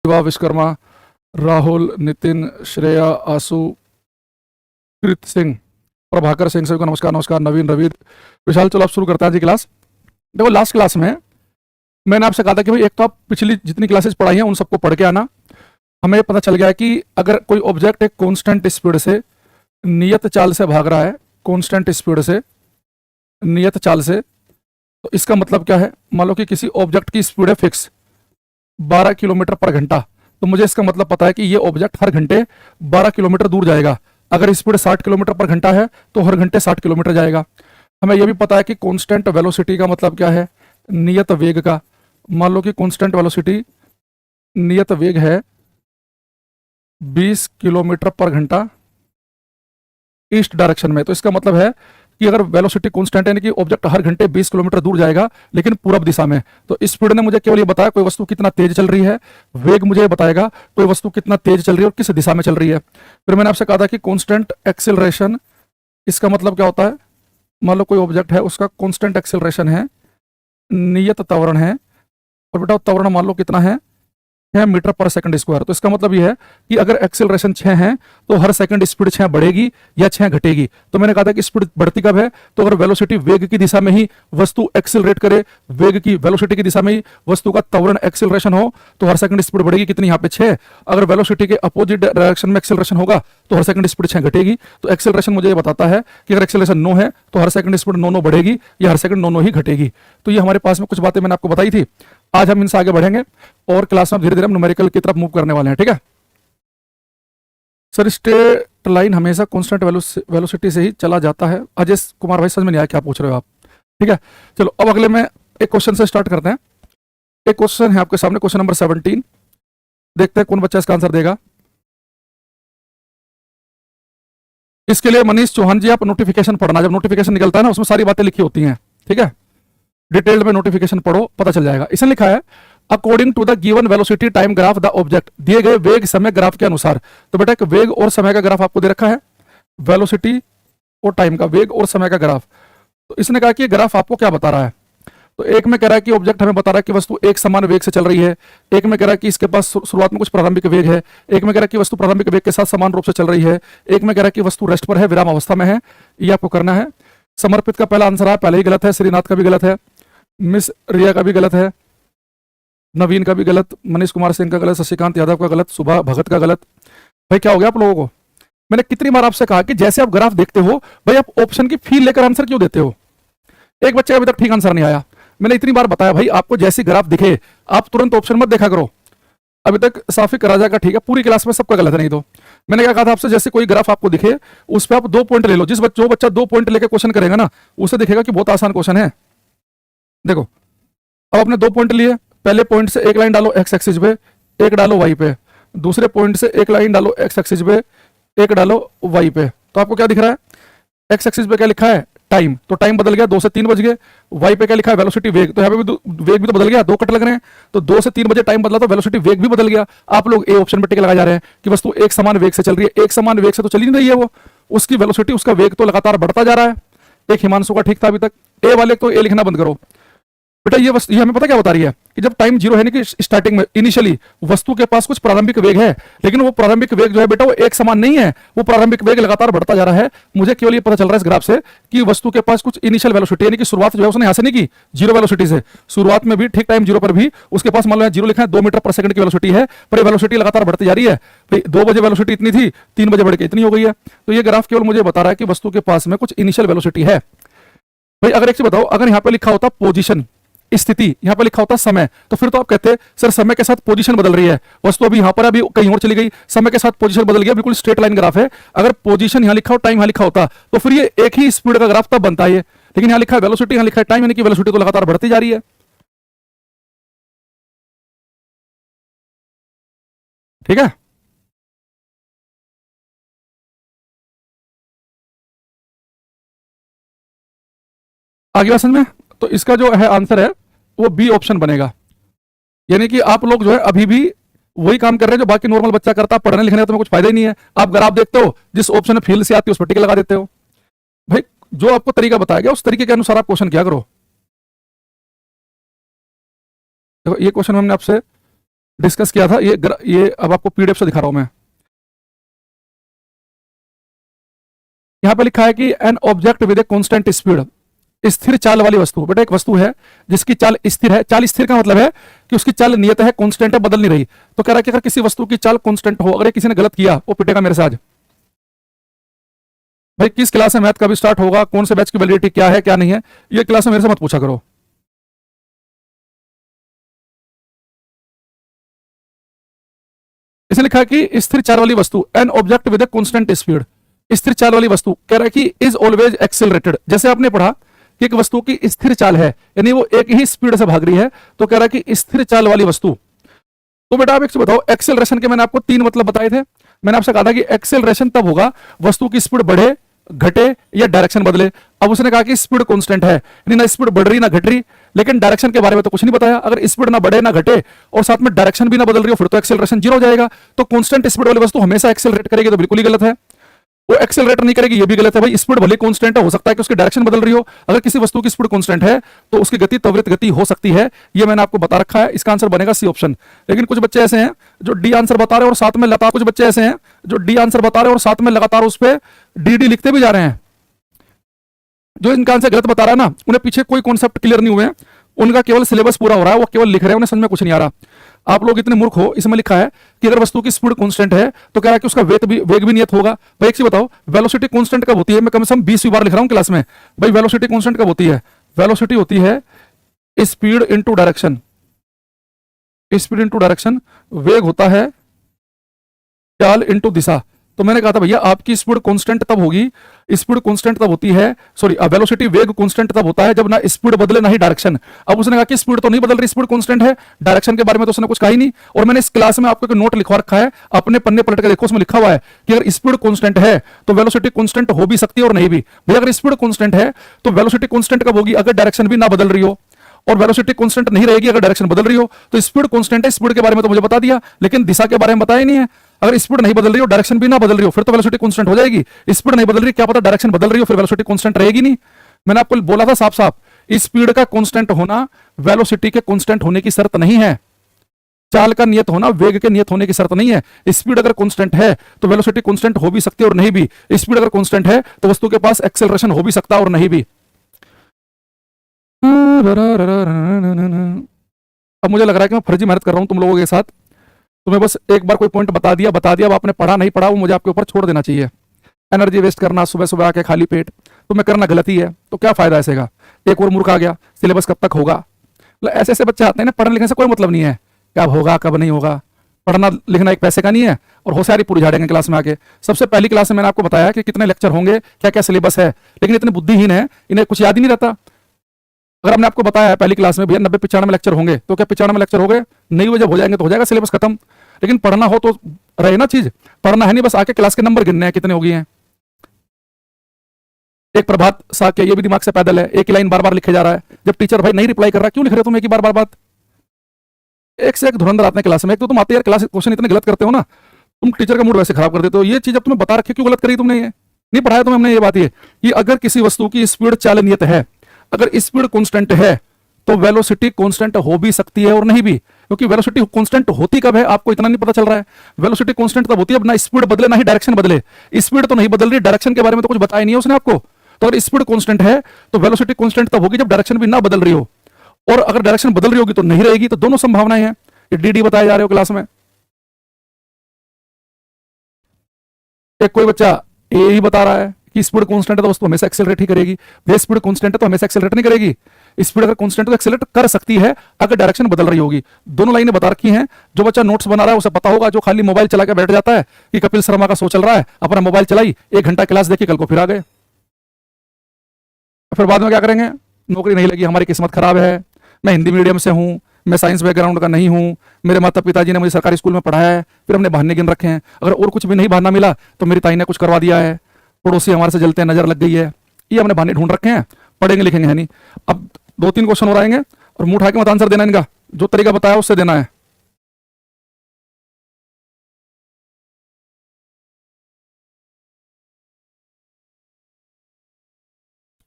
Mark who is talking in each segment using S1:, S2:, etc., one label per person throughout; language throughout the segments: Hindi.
S1: शिवा, विश्वकर्मा, राहुल, नितिन, श्रेया, आशु, कृत सिंह, प्रभाकर सिंह, सभी को नमस्कार। नमस्कार नवीन, रवि, विशाल। चलो अब शुरू करते हैं जी क्लास। देखो लास्ट क्लास में मैंने आपसे कहा था कि भाई एक तो आप पिछली जितनी क्लासेस पढ़ाई हैं उन सबको पढ़ के आना। हमें पता चल गया है कि अगर कोई ऑब्जेक्ट एक कांस्टेंट स्पीड से नियत चाल से भाग रहा है, कांस्टेंट स्पीड से नियत चाल से, तो इसका मतलब क्या है? मान लो कि किसी ऑब्जेक्ट की स्पीड है फिक्स 12 किलोमीटर पर घंटा, तो मुझे इसका मतलब पता है कि ये ऑब्जेक्ट हर घंटे 12 किलोमीटर दूर जाएगा। अगर स्पीड 60 किलोमीटर पर घंटा है तो हर घंटे 60 किलोमीटर जाएगा। हमें यह भी पता है कि कांस्टेंट वेलोसिटी का मतलब क्या है? नियत वेग का। मान लो कि कांस्टेंट वेलोसिटी नियत वेग है 20 किलोमीटर पर घंटा ईस्ट डायरेक्शन में, तो इसका मतलब है कि अगर वेलोसिटी कांस्टेंट है कि ऑब्जेक्ट हर घंटे 20 किलोमीटर दूर जाएगा लेकिन पूरब दिशा में, तो स्पीड ने मुझे केवल ये बताया कोई वस्तु कितना तेज चल रही है, वेग मुझे बताएगा कोई वस्तु कितना तेज चल रही है और किस दिशा में चल रही है। फिर मैंने आपसे कहा था कि कांस्टेंट एक्सेलरेशन, इसका मतलब क्या होता है? मान लो कोई ऑब्जेक्ट है, उसका कांस्टेंट एक्सेलरेशन है, नियत त्वरण है, और बेटा त्वरण मान लो कितना है? 6 मीटर पर सेकंड स्क्वायर। तो इसका मतलब यह है कि अगर एक्सेलरेशन 6 है तो हर सेकंड स्पीड 6 बढ़ेगी या 6 घटेगी। तो मैंने कहा था कि स्पीड बढ़ती कब है? तो अगर वेलोसिटी वेग की दिशा में ही वस्तु एक्सेलरेट करे, वेग की वेलोसिटी की दिशा में ही वस्तु का त्वरण एक्सेलरेशन हो, तो हर सेकंड स्पीड बढ़ेगी कितनी? यहाँ पे 6। अगर वेलोसिटी के अपोजिट डायरेक्शन में एक्सेलरेशन होगा तो हर सेकंड स्पीड 6 घटेगी। तो एक्सेलरेशन मुझे ये बताता है कि अगर एक्सेलरेशन 9 है तो हर सेकंड स्पीड 9 बढ़ेगी या हर सेकंड 9 ही घटेगी। तो ये हमारे पास में कुछ बातें मैंने आपको बताई थी। आज हम इनसे आगे बढ़ेंगे और क्लास में धीरे धीरे हम न्यूमेरिकल की तरफ मूव करने वाले हैं। ठीक है सर, स्ट्रेट लाइन हमेशा कांस्टेंट वेलोसिटी से ही चला जाता है। अजय कुमार भाई, समझ में नहीं आया क्या पूछ रहे हो आप? ठीक है, चलो अब अगले में एक क्वेश्चन से स्टार्ट करते हैं। एक क्वेश्चन है आपके सामने, क्वेश्चन नंबर 17। देखते हैं कौन बच्चा इसका आंसर देगा। इसके लिए मनीष चौहान जी आप नोटिफिकेशन पढ़ना, जब नोटिफिकेशन निकलता है ना उसमें सारी बातें लिखी होती हैं। ठीक है, डिटेल्ड में नोटिफिकेशन पढ़ो, पता चल जाएगा। इसमें लिखा है according to the given velocity time graph the object, दिए गए वेग समय ग्राफ के अनुसार। तो बेटा एक वेग और समय का ग्राफ आपको दे रखा है, वेलोसिटी और टाइम का, वेग और समय का ग्राफ। तो इसने कहा कि ये ग्राफ आपको क्या बता रहा है? तो एक में कह रहा है कि ऑब्जेक्ट हमें बता रहा है कि वस्तु एक समान वेग से चल रही है, एक में कह रहा है कि इसके पास शुरुआत में कुछ प्रारंभिक वेग है, एक में कह रहा है कि वस्तु प्रारंभिक वेग के साथ समान रूप से चल रही है, एक में कह रहा है कि वस्तु रेस्ट पर है, विराम अवस्था में है। ये आपको करना है। समर्पित का पहला आंसर है, पहले ही गलत है। श्रीनाथ का भी गलत है, मिस रिया का भी गलत है, नवीन का भी गलत, मनीष कुमार सिंह का गलत, शशिकांत यादव का गलत, सुभा भगत का गलत। भाई क्या हो गया आप लोगों को? मैंने कितनी बार आपसे कहा कि जैसे आप ग्राफ देखते हो भाई आप ऑप्शन की फील लेकर आंसर क्यों देते हो? एक बच्चे का अभी तक ठीक आंसर नहीं आया। मैंने इतनी बार बताया भाई आपको जैसी ग्राफ दिखे आप तुरंत ऑप्शन मत देखा करो। अभी तक साफिक राजा का ठीक है, पूरी क्लास में सबका गलत है। नहीं तो मैंने क्या कहा था आपसे, जैसे कोई ग्राफ आपको दिखे उस पर आप 2 पॉइंट ले लो। जो बच्चा 2 पॉइंट लेकर क्वेश्चन करेगा ना उसे दिखेगा कि बहुत आसान क्वेश्चन है। देखो अब आपने 2 पॉइंट लिए, पहले पॉइंट से एक लाइन डालो एक्स एक्सिस पे, एक डालो वाई पे, दूसरे पॉइंट से एक लाइन डालो एक्स एक्सिस पे, एक डालो वाई पे। तो आपको क्या दिख रहा है? एक्स एक्सिस पे क्या लिखा है? टाइम, तो टाइम बदल गया, 2 से 3 बज गए। वाई पे क्या लिखा है? वेलोसिटी वेग, तो यहाँ पे भी वेग भी तो बदल गया, 2 कट लग रहे हैं, तो 2 से 3 बजे टाइम बदला तो वेलोसिटी वेग भी बदल गया। आप लोग ए ऑप्शन पे टिक लगा जा रहे हैं कि वस्तु एक समान वेग से चल रही है। एक समान वेग से तो चल ही नहीं रही है वो, उसकी वेलोसिटी, उसका वेग तो लगातार बढ़ता जा रहा है। एक हिमांशु का ठीक था अभी तक। ए वाले तो ए लिखना बंद करो बेटा। ये हमें पता क्या बता रही है कि जब टाइम 0 है ना कि स्टार्टिंग में इनिशियली वस्तु के पास कुछ प्रारंभिक वेग है, लेकिन वो प्रारंभिक वेग जो है बेटा वो एक समान नहीं है, वो प्रारंभिक वेग लगातार बढ़ता जा रहा है। मुझे केवल ये पता चल रहा है इस ग्राफ से कि वस्तु के पास कुछ इनिशियल वेलोसिटी यानी कि शुरुआत जो है उसने यहां से नहीं की 0 वेलोसिटी से, शुरुआत में भी ठीक टाइम 0 पर भी उसके पास मान लो 0 लिखा है, 2 मीटर पर सेकंड की वेलोसिटी है, पर वेलोसिटी लगातार बढ़ती जा रही है। 2 बजे वेलोसिटी इतनी थी, 3 बजे बढ़ के इतनी हो गई है। तो ये ग्राफ केवल मुझे बता रहा है कि वस्तु के पास में कुछ इनिशियल वेलोसिटी है। भाई अगर एक चीज बताओ, अगर यहाँ पे लिखा होता पोजीशन, स्थिति, यहां पर लिखा होता समय, तो फिर तो आप कहते सर समय के साथ पोजीशन बदल रही है, वस्तु अभी यहां पर अभी कहीं और चली गई, समय के साथ पोजीशन बदल गया, बिल्कुल स्ट्रेट लाइन ग्राफ है। अगर पोजीशन यहां लिखा हो, टाइम यहां लिखा होता तो फिर ये एक ही स्पीड का ग्राफ तब बनता है। लेकिन यहां लिखा है वेलोसिटी, यहां लिखा है टाइम, यानी कि वेलोसिटी तो लगातार बढ़ती जा रही है। ठीक है, आगे बात समझ में? तो इसका जो है आंसर है वो बी ऑप्शन बनेगा। यानी कि आप लोग जो है अभी भी वही काम कर रहे हैं जो बाकी नॉर्मल बच्चा करता है, पढ़ने लिखने का तुम्हें कुछ फायदा ही नहीं है। आप ग्राफ देखते हो, जिस ऑप्शन में फील्ड से आती है उस पर टिक लगा देते हो। भाई जो आपको तरीका बताया गया उस तरीके के अनुसार आप क्वेश्चन क्या करो। देखो ये क्वेश्चन हमने आपसे डिस्कस किया था ये अब आपको पीडीएफ से दिखा रहा हूं मैं। यहां पे लिखा है कि an object with a constant speed, स्थिर चाल वाली वस्तु। बेटा एक वस्तु है जिसकी चाल स्थिर है। चाल स्थिर का मतलब है कि उसकी चाल नियत है, कांस्टेंट है, बदल नहीं रही। तो कह रहा है कि अगर किसी वस्तु की चाल कांस्टेंट हो, अगर किसी ने गलत किया वो पिटेगा मेरे से आज। भाई किस क्लास में मैथ कब स्टार्ट होगा, कौन से बैच की वैलिडिटी क्या है क्या नहीं है, ये क्लास में मेरे से मत पूछा करो। इसने लिखा है कि स्थिर चाल वाली वस्तु, an object with a constant speed, स्थिर चाल वाली वस्तु कह रहा है कि इज ऑलवेज एक्सेलरेटेड। जैसे आपने पढ़ा कि एक वस्तु की स्थिर चाल है, यानी वो एक ही स्पीड से भाग रही है, तो कह रहा है कि स्थिर चाल वाली वस्तु। तो बेटा आप एक बताओ, एक्सेलरेशन के मैंने आपको तीन मतलब बताए थे। मैंने आपसे कहा था कि एक्सेलरेशन तब होगा वस्तु की स्पीड बढ़े, घटे या डायरेक्शन बदले। अब उसने कहा कि स्पीड कांस्टेंट है, यानी ना स्पीड बढ़ रही ना घट रही, लेकिन डायरेक्शन के बारे में तो कुछ नहीं बताया। अगर स्पीड ना बढ़े ना घटे और साथ में डायरेक्शन भी ना बदल रही हो, फिर तो एक्सेलरेशन जीरो हो जाएगा। तो कांस्टेंट स्पीड वाली वस्तु हमेशा एक्सेलरेट करेगी, तो बिल्कुल ही गलत है। वो एक्सेलरेट नहीं करेगी, ये भी गलत है। भाई स्पीड भले कांस्टेंट है, हो सकता है कि उसकी डायरेक्शन बदल रही हो। अगर किसी वस्तु की स्पीड कांस्टेंट है तो उसकी गति त्वरित गति हो सकती है, ये मैंने आपको बता रखा है। इसका आंसर बनेगा सी ऑप्शन। लेकिन कुछ बच्चे ऐसे हैं जो डी आंसर बता रहे हैं और साथ में लगातार, कुछ बच्चे ऐसे हैं जो डी आंसर बता रहे हैं और साथ में लगातार उस पर डी लिखते भी जा रहे हैं। जो इनका आंसर गलत बता रहा है ना, उन्हें पीछे कोई कॉन्सेप्ट क्लियर नहीं हुए हैं, उनका केवल सिलेबस पूरा हो रहा है, वो केवल लिख रहे हैं, उन्हें समझ में कुछ नहीं आ रहा। आप लोग इतने मूर्ख हो, इसमें लिखा है कि अगर वस्तु की स्पीड कांस्टेंट है तो कह रहा है कि उसका वेग भी नियत होगा। भाई एक चीज बताओ, वेलोसिटी कांस्टेंट कब होती है? मैं कम से कम 20 बार लिख रहा हूं क्लास में। भाई वेलोसिटी कांस्टेंट कब होती है? वेलोसिटी होती है speed into direction, speed into direction. वेग होता है चाल इनटू दिशा। तो मैंने कहा था भैया आपकी स्पीड कांस्टेंट तब होगी, स्पीड कांस्टेंट तब होती है, सॉरी वेलोसिटी वेग कांस्टेंट तब होता है जब ना स्पीड बदले ना ही डायरेक्शन। अब उसने कहा कि स्पीड तो नहीं बदल रही, स्पीड कांस्टेंट है, डायरेक्शन के बारे में तो उसने कुछ कहा ही नहीं। और मैंने इस क्लास में आपको एक नोट लिखवा रखा है, अपने पन्ने पलट के देखो, उसमें लिखा हुआ है कि अगर स्पीड कांस्टेंट है तो वेलोसिटी कांस्टेंट हो भी सकती है और नहीं भी। भैया अगर स्पीड कांस्टेंट है तो वेलोसिटी कांस्टेंट कब होगी? अगर डायरेक्शन भी ना बदल रही हो, और वेलोसिटी कांस्टेंट नहीं रहेगी अगर डायरेक्शन बदल रही हो। तो स्पीड कांस्टेंट है, स्पीड के बारे में तो मुझे बता दिया, लेकिन दिशा के बारे में बताया ही नहीं है। अगर स्पीड नहीं बदल रही हो, डायरेक्शन भी ना बदल रही हो, फिर तो वेलोसिटी कांस्टेंट हो जाएगी। स्पीड नहीं बदल रही, क्या पता डायरेक्शन बदल रही हो, फिर वेलोसिटी कांस्टेंट रहेगी नहीं। मैंने आपको बोला था साफ साफ, स्पीड का कांस्टेंट होना वेलोसिटी के कांस्टेंट होने की शर्त नहीं है। चाल का नियत होना वेग के नियत होने की शर्त नहीं है। स्पीड अगर कांस्टेंट है तो वेलोसिटी कांस्टेंट हो भी सकती है और नहीं भी। स्पीड अगर कांस्टेंट है तो वस्तु के पास एक्सेलरेशन हो भी सकता है और नहीं भी। अब मुझे लग रहा है कि मैं फर्जी मेहनत कर रहा हूं तुम लोगों के साथ। तुम्हें बस एक बार कोई पॉइंट बता दिया, अब आपने पढ़ा नहीं पढ़ा वो मुझे आपके ऊपर छोड़ देना चाहिए। एनर्जी वेस्ट करना सुबह सुबह आके खाली पेट, तुम्हें करना गलती है, तो क्या फायदा ऐसे का? एक और मूर्ख आ गया, सिलेबस कब तक होगा? मतलब ऐसे ऐसे बच्चे आते हैं ना, पढ़ने लिखने से कोई मतलब नहीं है, कब होगा कब नहीं होगा। पढ़ना लिखना एक पैसे का नहीं है, और होशियारी पूरी झाड़ेंगे क्लास में आके। सबसे पहली क्लास में मैंने आपको बताया कि कितने लेक्चर होंगे, क्या क्या सिलेबस है, लेकिन इतने बुद्धिहीन है इन्हें कुछ याद ही नहीं रहता। अगर हमने आपको बताया है पहली क्लास में भैया 90-95 लेक्चर होंगे, तो क्या 95 लेक्चर हो गए? नहीं हुए, जब हो जाएंगे तो हो जाएगा सिलेबस खत्म। लेकिन पढ़ना हो तो रहे ना चीज, पढ़ना है नहीं बस आके क्लास के नंबर गिनने हैं कितने हो गए हैं। एक प्रभात सा के ये भी दिमाग से पैदल है, एक ही लाइन बार बार लिखे जा रहा है। जब टीचर भाई नहीं रिप्लाई कर रहा, क्यों लिख रहे हो तुम एक ही बार बार बात? एक से एक धुरंधर आते हैं क्लास में। एक तो तुम आते यार क्लास क्वेश्चन इतने गलत करते हो ना, तुम टीचर का मूड वैसे खराब कर देते हो। ये चीज अब तुम्हें बता रखी, क्यों गलत करी तुमने? ये नहीं पढ़ाया तुम्हें हमने ये बात, ये कि अगर किसी वस्तु की स्पीड चालनीयत है, अगर स्पीड कांस्टेंट है तो वेलोसिटी कांस्टेंट हो भी सकती है और नहीं भी। क्योंकि वेलोसिटी कांस्टेंट होती कब है आपको इतना नहीं पता चल रहा है। वेलोसिटी कांस्टेंट तब होती है ना स्पीड बदले ना ही डायरेक्शन बदले। स्पीड तो नहीं बदल रही, डायरेक्शन के बारे में तो कुछ बताया नहीं है उसने आपको। तो अगर स्पीड कांस्टेंट है तो वेलोसिटी कांस्टेंट तब होगी जब डायरेक्शन भी ना बदल रही हो, और अगर डायरेक्शन बदल रही होगी तो नहीं रहेगी। तो दोनों संभावनाएं हैं, ये डी बताए जा रहे हो क्लास में। एक कोई बच्चा ए ही बता रहा है कि स्पीड कांस्टेंट है तो वस्तु हमेशा एक्सेलरेट ही करेगी। भैया स्पीड कांस्टेंट है तो हमेशा एक्सेलरेट नहीं करेगी। स्पीड अगर कांस्टेंट है तो एक्सेलरेट कर सकती है अगर डायरेक्शन बदल रही होगी। दोनों लाइनें बता रखी हैं। जो बच्चा नोट्स बना रहा है उसे पता होगा, जो खाली मोबाइल चला के बैठ जाता है कि कपिल शर्मा का शो चल रहा है, अपना मोबाइल चलाई, 1 घंटा क्लास देखी, कल को फिर आ गए, फिर बाद में क्या करेंगे? नौकरी नहीं लगी, हमारी किस्मत खराब है, मैं हिंदी मीडियम से हूँ, मैं साइंस बैकग्राउंड का नहीं हूँ, मेरे माता पिताजी ने मुझे सरकारी स्कूल में पढ़ाया है। फिर हमने बहाने गिन रखे हैं। अगर और कुछ भी नहीं बहाना मिला तो मेरी ताई ने कुछ करवा दिया है, पड़ोसी हमारे से जलते हैं, नजर लग गई है, ये हमने बहाने ढूंढ रखे हैं। पढ़ेंगे लिखेंगे है नहीं। अब 2-3 क्वेश्चन और आएंगे और मुंह उठा के मत आंसर देना, इनका जो तरीका बताया उससे देना है।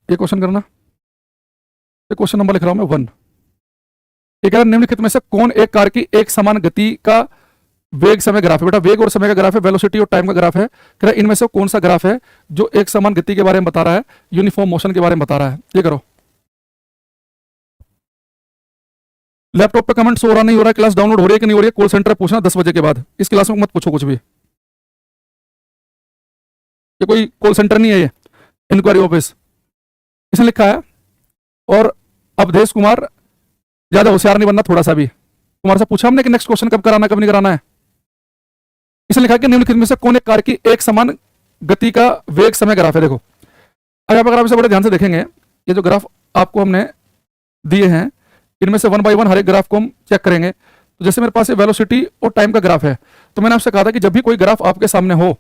S1: ये क्वेश्चन करना, ये क्वेश्चन नंबर लिख रहा हूं मैं 1। एक निम्नलिखित में से कौन एक कार की एक समान गति का वेग समय ग्राफ है? बेटा वेग और समय का ग्राफ है, वेलोसिटी और टाइम का ग्राफ है। कह रहा है इनमें से कौन सा ग्राफ है जो एक समान गति के बारे में बता रहा है, यूनिफॉर्म मोशन के बारे में बता रहा है? ये करो। लैपटॉप पे कमेंट हो रहा नहीं हो रहा है, क्लास डाउनलोड हो रही है कि नहीं हो रही है, कॉल सेंटर पूछना 10 बजे के बाद। इस क्लास में मत पूछो कुछ भी, ये कोई कॉल सेंटर नहीं है, ये इंक्वायरी ऑफिस। इसने लिखा है और अवधेश कुमार, ज्यादा होशियार नहीं बनना थोड़ा सा भी। कुमार से पूछा हमने कि नेक्स्ट क्वेश्चन कब कराना कब नहीं कराना है। इसने लिखा है कि निम्नलिखित में से कौन एक कार की एक समान गति का वेग समय ग्राफ है? देखो अगर आप इसे बड़े ध्यान से देखेंगे, ये जो ग्राफ आपको हमने दिए हैं इनमें से वन बाय वन हर एक ग्राफ को हम चेक करेंगे। तो जैसे मेरे पास ये वेलोसिटी और टाइम का ग्राफ है, तो मैंने आपसे कहा था कि जब भी कोई ग्राफ आपके सामने हो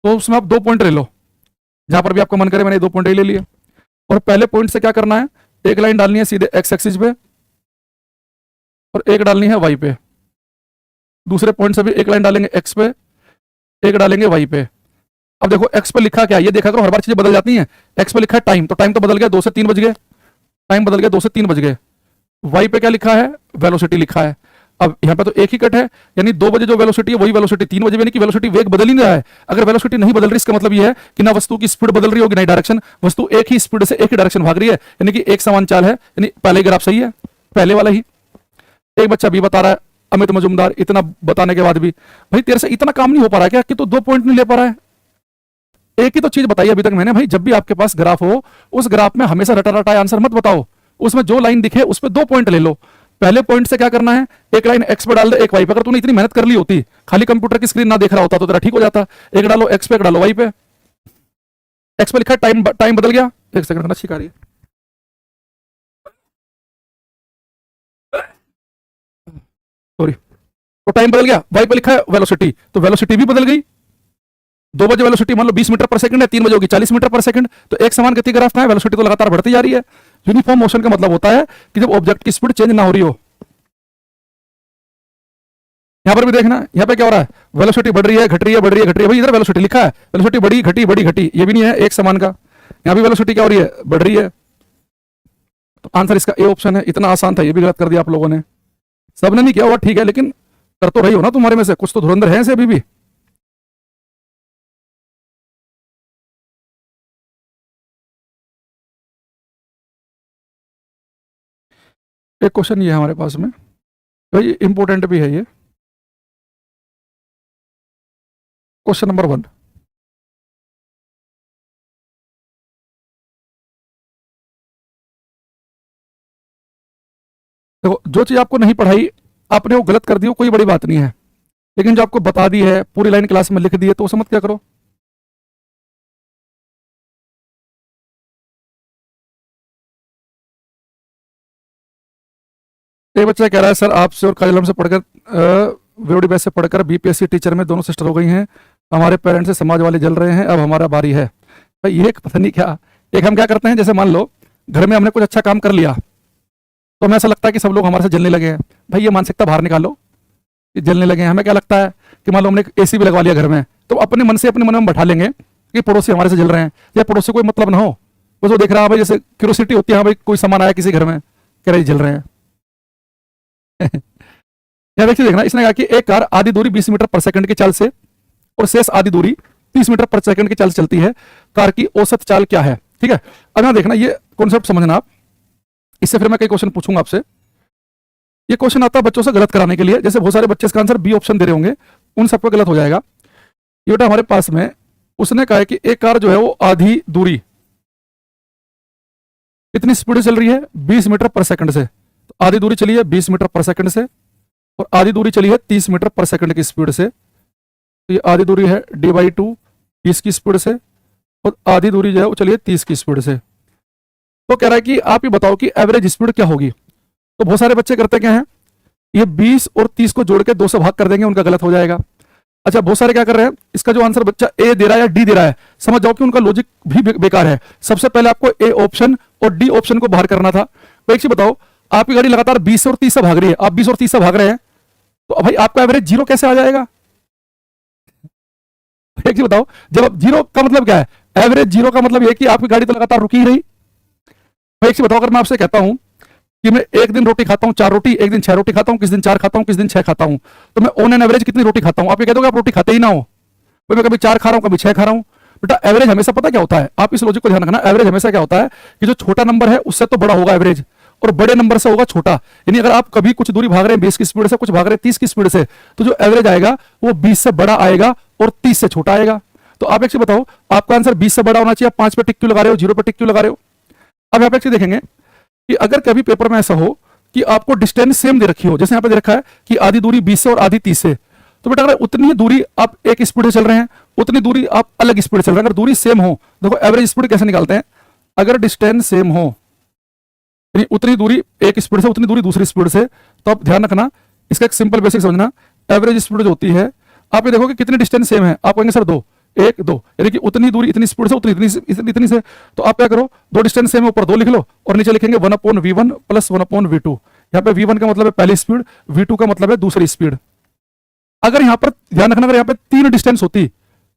S1: तो उसमें आप 2 पॉइंट ले लो, जहां पर भी आपका मन करे। मैंने 2 पॉइंट ले लिए और पहले पॉइंट से क्या करना है, एक लाइन डालनी है सीधे एक्स एक्सिस पे और एक डालनी है वाई पे। दूसरे पॉइंट से भी एक लाइन डालेंगे एक्स पे, एक डालेंगे वाई पे। अब देखो एक्स पे लिखा क्या है, ये देखा करो, हर बार चीजें बदल जाती हैं। एक्स पे लिखा है टाइम, तो टाइम तो बदल गया, 2 से 3 बज गए, टाइम बदल गया, 2 से 3 बज गए। वाई पे क्या लिखा है, वेलोसिटी लिखा है। अब यहाँ पे तो एक ही कट है, यानी 2 बजे जो वेलोसिटी है वही वेलोसिटी 3 बजे, यानी कि वेलोसिटी वेग बदल ही नहीं रहा है। अगर वेलोसिटी नहीं बदल रही, इसका मतलब ये है कि ना वस्तु की स्पीड बदल रही होगी ना डायरेक्शन, वस्तु एक ही स्पीड से एक ही डायरेक्शन भाग रही है, यानी कि एक समान चाल है। यानी पहले ग्राफ सही है, पहले वाला ही। एक बच्चा भी बता रहा है, अमित मजुमदार, इतना बताने के बाद भी भाई तेरे से इतना काम नहीं हो पा रहा है क्या कि तू 2 पॉइंट नहीं ले पा रहा है? एक ही तो चीज बताई अभी तक मैंने, भाई जब भी आपके पास ग्राफ हो उस ग्राफ में हमेशा रटा रटा आंसर मत बताओ, उसमें जो लाइन दिखे उस पर 2 पॉइंट ले लो। पहले पॉइंट से क्या करना है, एक लाइन एक्स पे डाल दे, एक वाई पे। अगर तूने इतनी मेहनत कर ली होती, खाली कंप्यूटर की स्क्रीन ना देख रहा होता तो तेरा ठीक हो जाता। एक डालो एक्स पे, एक डालो वाई पे। एक्स पे लिखा टाइम, टाइम बदल गया, एक सेकंड अच्छी रही है, सॉरी। तो टाइम बदल गया, वाई पे लिखा है वेलोसिटी, तो वेलोसिटी भी बदल गई। 2 बजे वेलोसिटी मान लो 20 मीटर पर सेकंड है, 3 बजे होगी 40 मीटर पर सेकंड। तो एक समान गति ग्राफ है, वेलोसिटी तो लगातार बढ़ती जा रही है। यूनिफॉर्म मोशन का मतलब होता है कि जब ऑब्जेक्ट की स्पीड चेंज ना हो रही हो। यहां पर भी देखना, यहां पे क्या हो रहा है, वेलोसिटी बढ़ रही है, घट रही है, बढ़ रही है, घट रही है। भाई इधर वेलोसिटी लिखा है, वेलोसिटी बढ़ी घटी बढ़ी घटी, ये भी नहीं है एक समान का। यहां भी वेलोसिटी क्या हो रही है, बढ़ रही है। तो आंसर इसका ए ऑप्शन है। इतना आसान था, ये भी गलत कर दिया आप लोगों ने। सबने नहीं किया हुआ ठीक है, लेकिन कर तो रही हो ना तुम्हारे में से कुछ तो धुरंधर है ऐसे अभी भी। एक क्वेश्चन ये है हमारे पास में, भाई इंपॉर्टेंट भी है ये। क्वेश्चन नंबर 1, देखो जो चीज आपको नहीं पढ़ाई आपने वो गलत कर दी हो, कोई बड़ी बात नहीं है, लेकिन जो आपको बता दी है पूरी लाइन क्लास में लिख दी है तो उसे मत क्या करो। एक बच्चा कह रहा है सर आपसे और काजलम से पढ़कर वीओडी बैच से पढ़कर बीपीएससी टीचर में दोनों सिस्टर हो गई हैं, हमारे पेरेंट्स से समाज वाले जल रहे हैं, अब हमारा बारी है। भाई ये पता नहीं क्या, एक हम क्या करते हैं, जैसे मान लो घर में हमने कुछ अच्छा काम कर लिया तो हमें ऐसा लगता है कि सब लोग हमारे से जलने लगे हैं। भाई ये मानसिकता बाहर निकालो कि जलने लगे हैं। हमें क्या लगता है कि मान लो हमने एसी भी लगवा लिया घर में, तो अपने मन से अपने मन में बैठा लेंगे कि पड़ोसी हमारे से जल रहे हैं, या पड़ोसी कोई मतलब ना हो, बस वो देख रहा है भाई, जैसे क्यूरियोसिटी होती है, हाँ भाई कोई सामान आया किसी घर में, कह रहे जल रहे हैं। यह देखिए, देखना, इसने कहा कि एक कार आधी दूरी 20 मीटर पर सेकंड की चाल से और शेष आधी दूरी 30 मीटर पर सेकंड की चाल से चलती है, कार की औसत चाल क्या है? ठीक है, अब यहां देखना, ये कॉन्सेप्ट समझना आप, इससे फिर मैं कई क्वेश्चन पूछूंगा आपसे। ये क्वेश्चन आता है बच्चों से गलत कराने के लिए, जैसे बहुत सारे बच्चे इसका आंसर बी ऑप्शन दे रहे होंगे, उन सबका गलत हो जाएगा। ये बेटा हमारे पास में उसने कहा है कि एक कार जो है वो आधी दूरी कितनी स्पीड से चल रही है, 20 मीटर पर सेकंड से। तो आधी दूरी चली है 20 मीटर पर सेकंड से और आधी दूरी चली है 30 मीटर पर सेकंड की स्पीड से। तो ये आधी दूरी है d/2 20 की स्पीड से और आधी दूरी जो है वो चली है 30 की स्पीड से। तो कह रहा है कि आप ये बताओ कि एवरेज स्पीड क्या होगी। तो बहुत सारे बच्चे करते क्या हैं, ये 20 और 30 को जोड़ के 2 से भाग कर देंगे, उनका गलत हो जाएगा। अच्छा, बहुत सारे क्या कर रहे हैं, इसका जो आंसर बच्चा ए दे रहा है या डी दे रहा है, समझ जाओ कि उनका लॉजिक भी बेकार है। सबसे पहले आपको ए ऑप्शन और डी ऑप्शन को बाहर करना था। तो एक चीज बताओ, आपकी गाड़ी लगातार 20 और 30 से भाग रही है, आप 20 और 30 से भाग रहे हैं, तो भाई आपका एवरेज जीरो कैसे आ जाएगा? एक चीज बताओ, जब जीरो का मतलब क्या है, एवरेज जीरो का मतलब यह कि आपकी गाड़ी तो लगातार रुकी ही रही। एक चीज बताओ, अगर मैं आपसे कहता हूं कि मैं एक दिन रोटी खाता हूं 4 रोटी, एक दिन 6 रोटी खाता हूं, किस दिन 4 खाता हूं, किस दिन 6 खाता हूं, तो मैं ऑन एन एवरेज कितनी रोटी खाता हूं? आप ये कह दोगे आप रोटी खाते ही ना हो, भाई मैं कभी 4 खा रहा हूं, कभी 6 खा रहा हूं। बेटा एवरेज हमेशा पता क्या होता है, आप इस लॉजिक को ध्यान रखना, एवरेज हमेशा क्या होता है कि जो छोटा नंबर है उससे तो बड़ा होगा एवरेज, और बड़े नंबर से होगा छोटा। यानी अगर आप कभी कुछ दूरी भाग रहे हैं 20 की स्पीड से, कुछ भाग रहे हैं 30 की स्पीड से, तो जो एवरेज आएगा वो 20 से बड़ा आएगा और 30 से छोटा आएगा। तो आप एक चीज बताओ, आपका आंसर 20 से बड़ा होना चाहिए, आप 5 पे टिक क्यों लगा रहे हो, 0 पे टिक क्यों लगा रहे हो? अब आप एक चीज देखेंगे कि अगर कभी पेपर में ऐसा हो कि आपको डिस्टेंस सेम दे रखी हो, जैसे यहाँ पे दे रखा है कि आधी दूरी 20 से और आधी 30 से, तो बेटा अगर उतनी दूरी आप एक स्पीड से चल रहे हैं, उतनी दूरी आप अलग स्पीड से चल रहे हैं, अगर दूरी सेम हो, देखो एवरेज स्पीड कैसे निकालते हैं, अगर डिस्टेंस सेम हो, यानी उतनी दूरी एक स्पीड से, उतनी दूरी दूसरी स्पीड से, तो आप ध्यान रखना, इसका एक सिंपल बेसिक समझना, एवरेज स्पीड जो होती है, आप ये देखो कि कितनी डिस्टेंस सेम है, आप कहेंगे सर 2, 1 2, यानी कि उतनी दूरी इतनी स्पीड से, उतनी इतनी से, तो आप क्या करो, दो डिस्टेंस सेम है, ऊपर 2 लिख लो और नीचे लिखेंगे 1/v1 प्लस 1/v2। यहाँ पे v1 का मतलब है पहली स्पीड, v2 का मतलब है दूसरी स्पीड। अगर यहां पर ध्यान रखना, अगर यहाँ पे 3 डिस्टेंस होती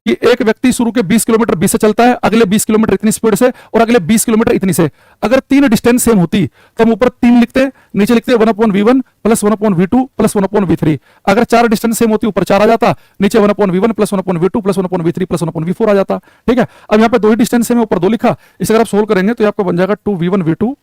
S1: कि एक व्यक्ति शुरू के 20 किलोमीटर 20 से चलता है, अगले 20 किलोमीटर इतनी स्पीड से और अगले 20 किलोमीटर इतनी से, अगर 3 डिस्टेंस सेम होती तो हम ऊपर 3 लिखते, नीचे लिखते 1/v1 plus 1/v2 plus 1/v3। अगर 4 डिस्टेंस सेम होती, ऊपर 4 आ जाता, नीचे 1/v1 plus 1/v2 plus 1/v3 plus 1/v4 आ जाता। ठीक है, अब यहाँ पे 2 ही डिस्टेंस सेम है, ऊपर 2 लिखा, इसे अगर आप सोल्व करेंगे तो आपको बन जाएगा 2v1v2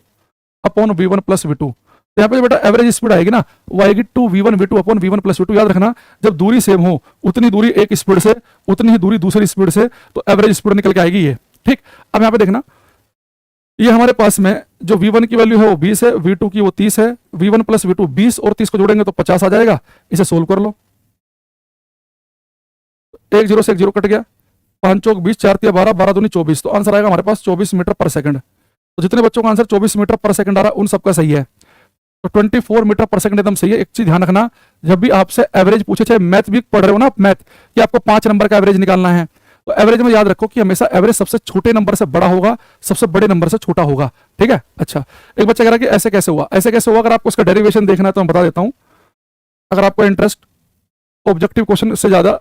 S1: upon v1 plus v2। यहाँ पे बेटा एवरेज स्पीड आएगी ना, वो आएगी 2v1v2 upon v1 plus v2। याद रखना, जब दूरी सेम हो, उतनी दूरी एक स्पीड से, उतनी ही दूरी दूसरी स्पीड से, तो एवरेज स्पीड निकल के आएगी ये। ठीक, अब यहाँ पे देखना, ये हमारे पास में जो v1 की वैल्यू है वो 20 है, v2 की वो 30 है, v1 प्लस v2 20 और 30 को जोड़ेंगे तो 50 आ जाएगा। इसे सोल्व कर लो, 1 0 से 1 0 कट गया, 5 चौक 20, 4 तिया 12, 12 दूनी 24, तो आंसर आएगा हमारे पास 24 मीटर पर सेकंड। तो जितने बच्चों का आंसर 24 मीटर पर सेकंड आ रहा है उन सबका सही है, तो 24 मीटर पर सेकंड एकदम सही है। एक चीज ध्यान रखना, जब भी आपसे एवरेज पूछे, चाहे मैथ भी पढ़ रहे हो ना आप, मैथ कि आपको 5 नंबर का एवरेज निकालना है, तो एवरेज में याद रखो कि हमेशा एवरेज सबसे छोटे नंबर से बड़ा होगा, सबसे बड़े नंबर से छोटा होगा। ठीक है, अच्छा एक बच्चा कह रहा है कि ऐसे कैसे हुआ, ऐसे कैसे हुआ, अगर आपको उसका डेरिवेशन देखना है तो मैं बता देता हूं। अगर आपको इंटरेस्ट ऑब्जेक्टिव क्वेश्चन से ज्यादा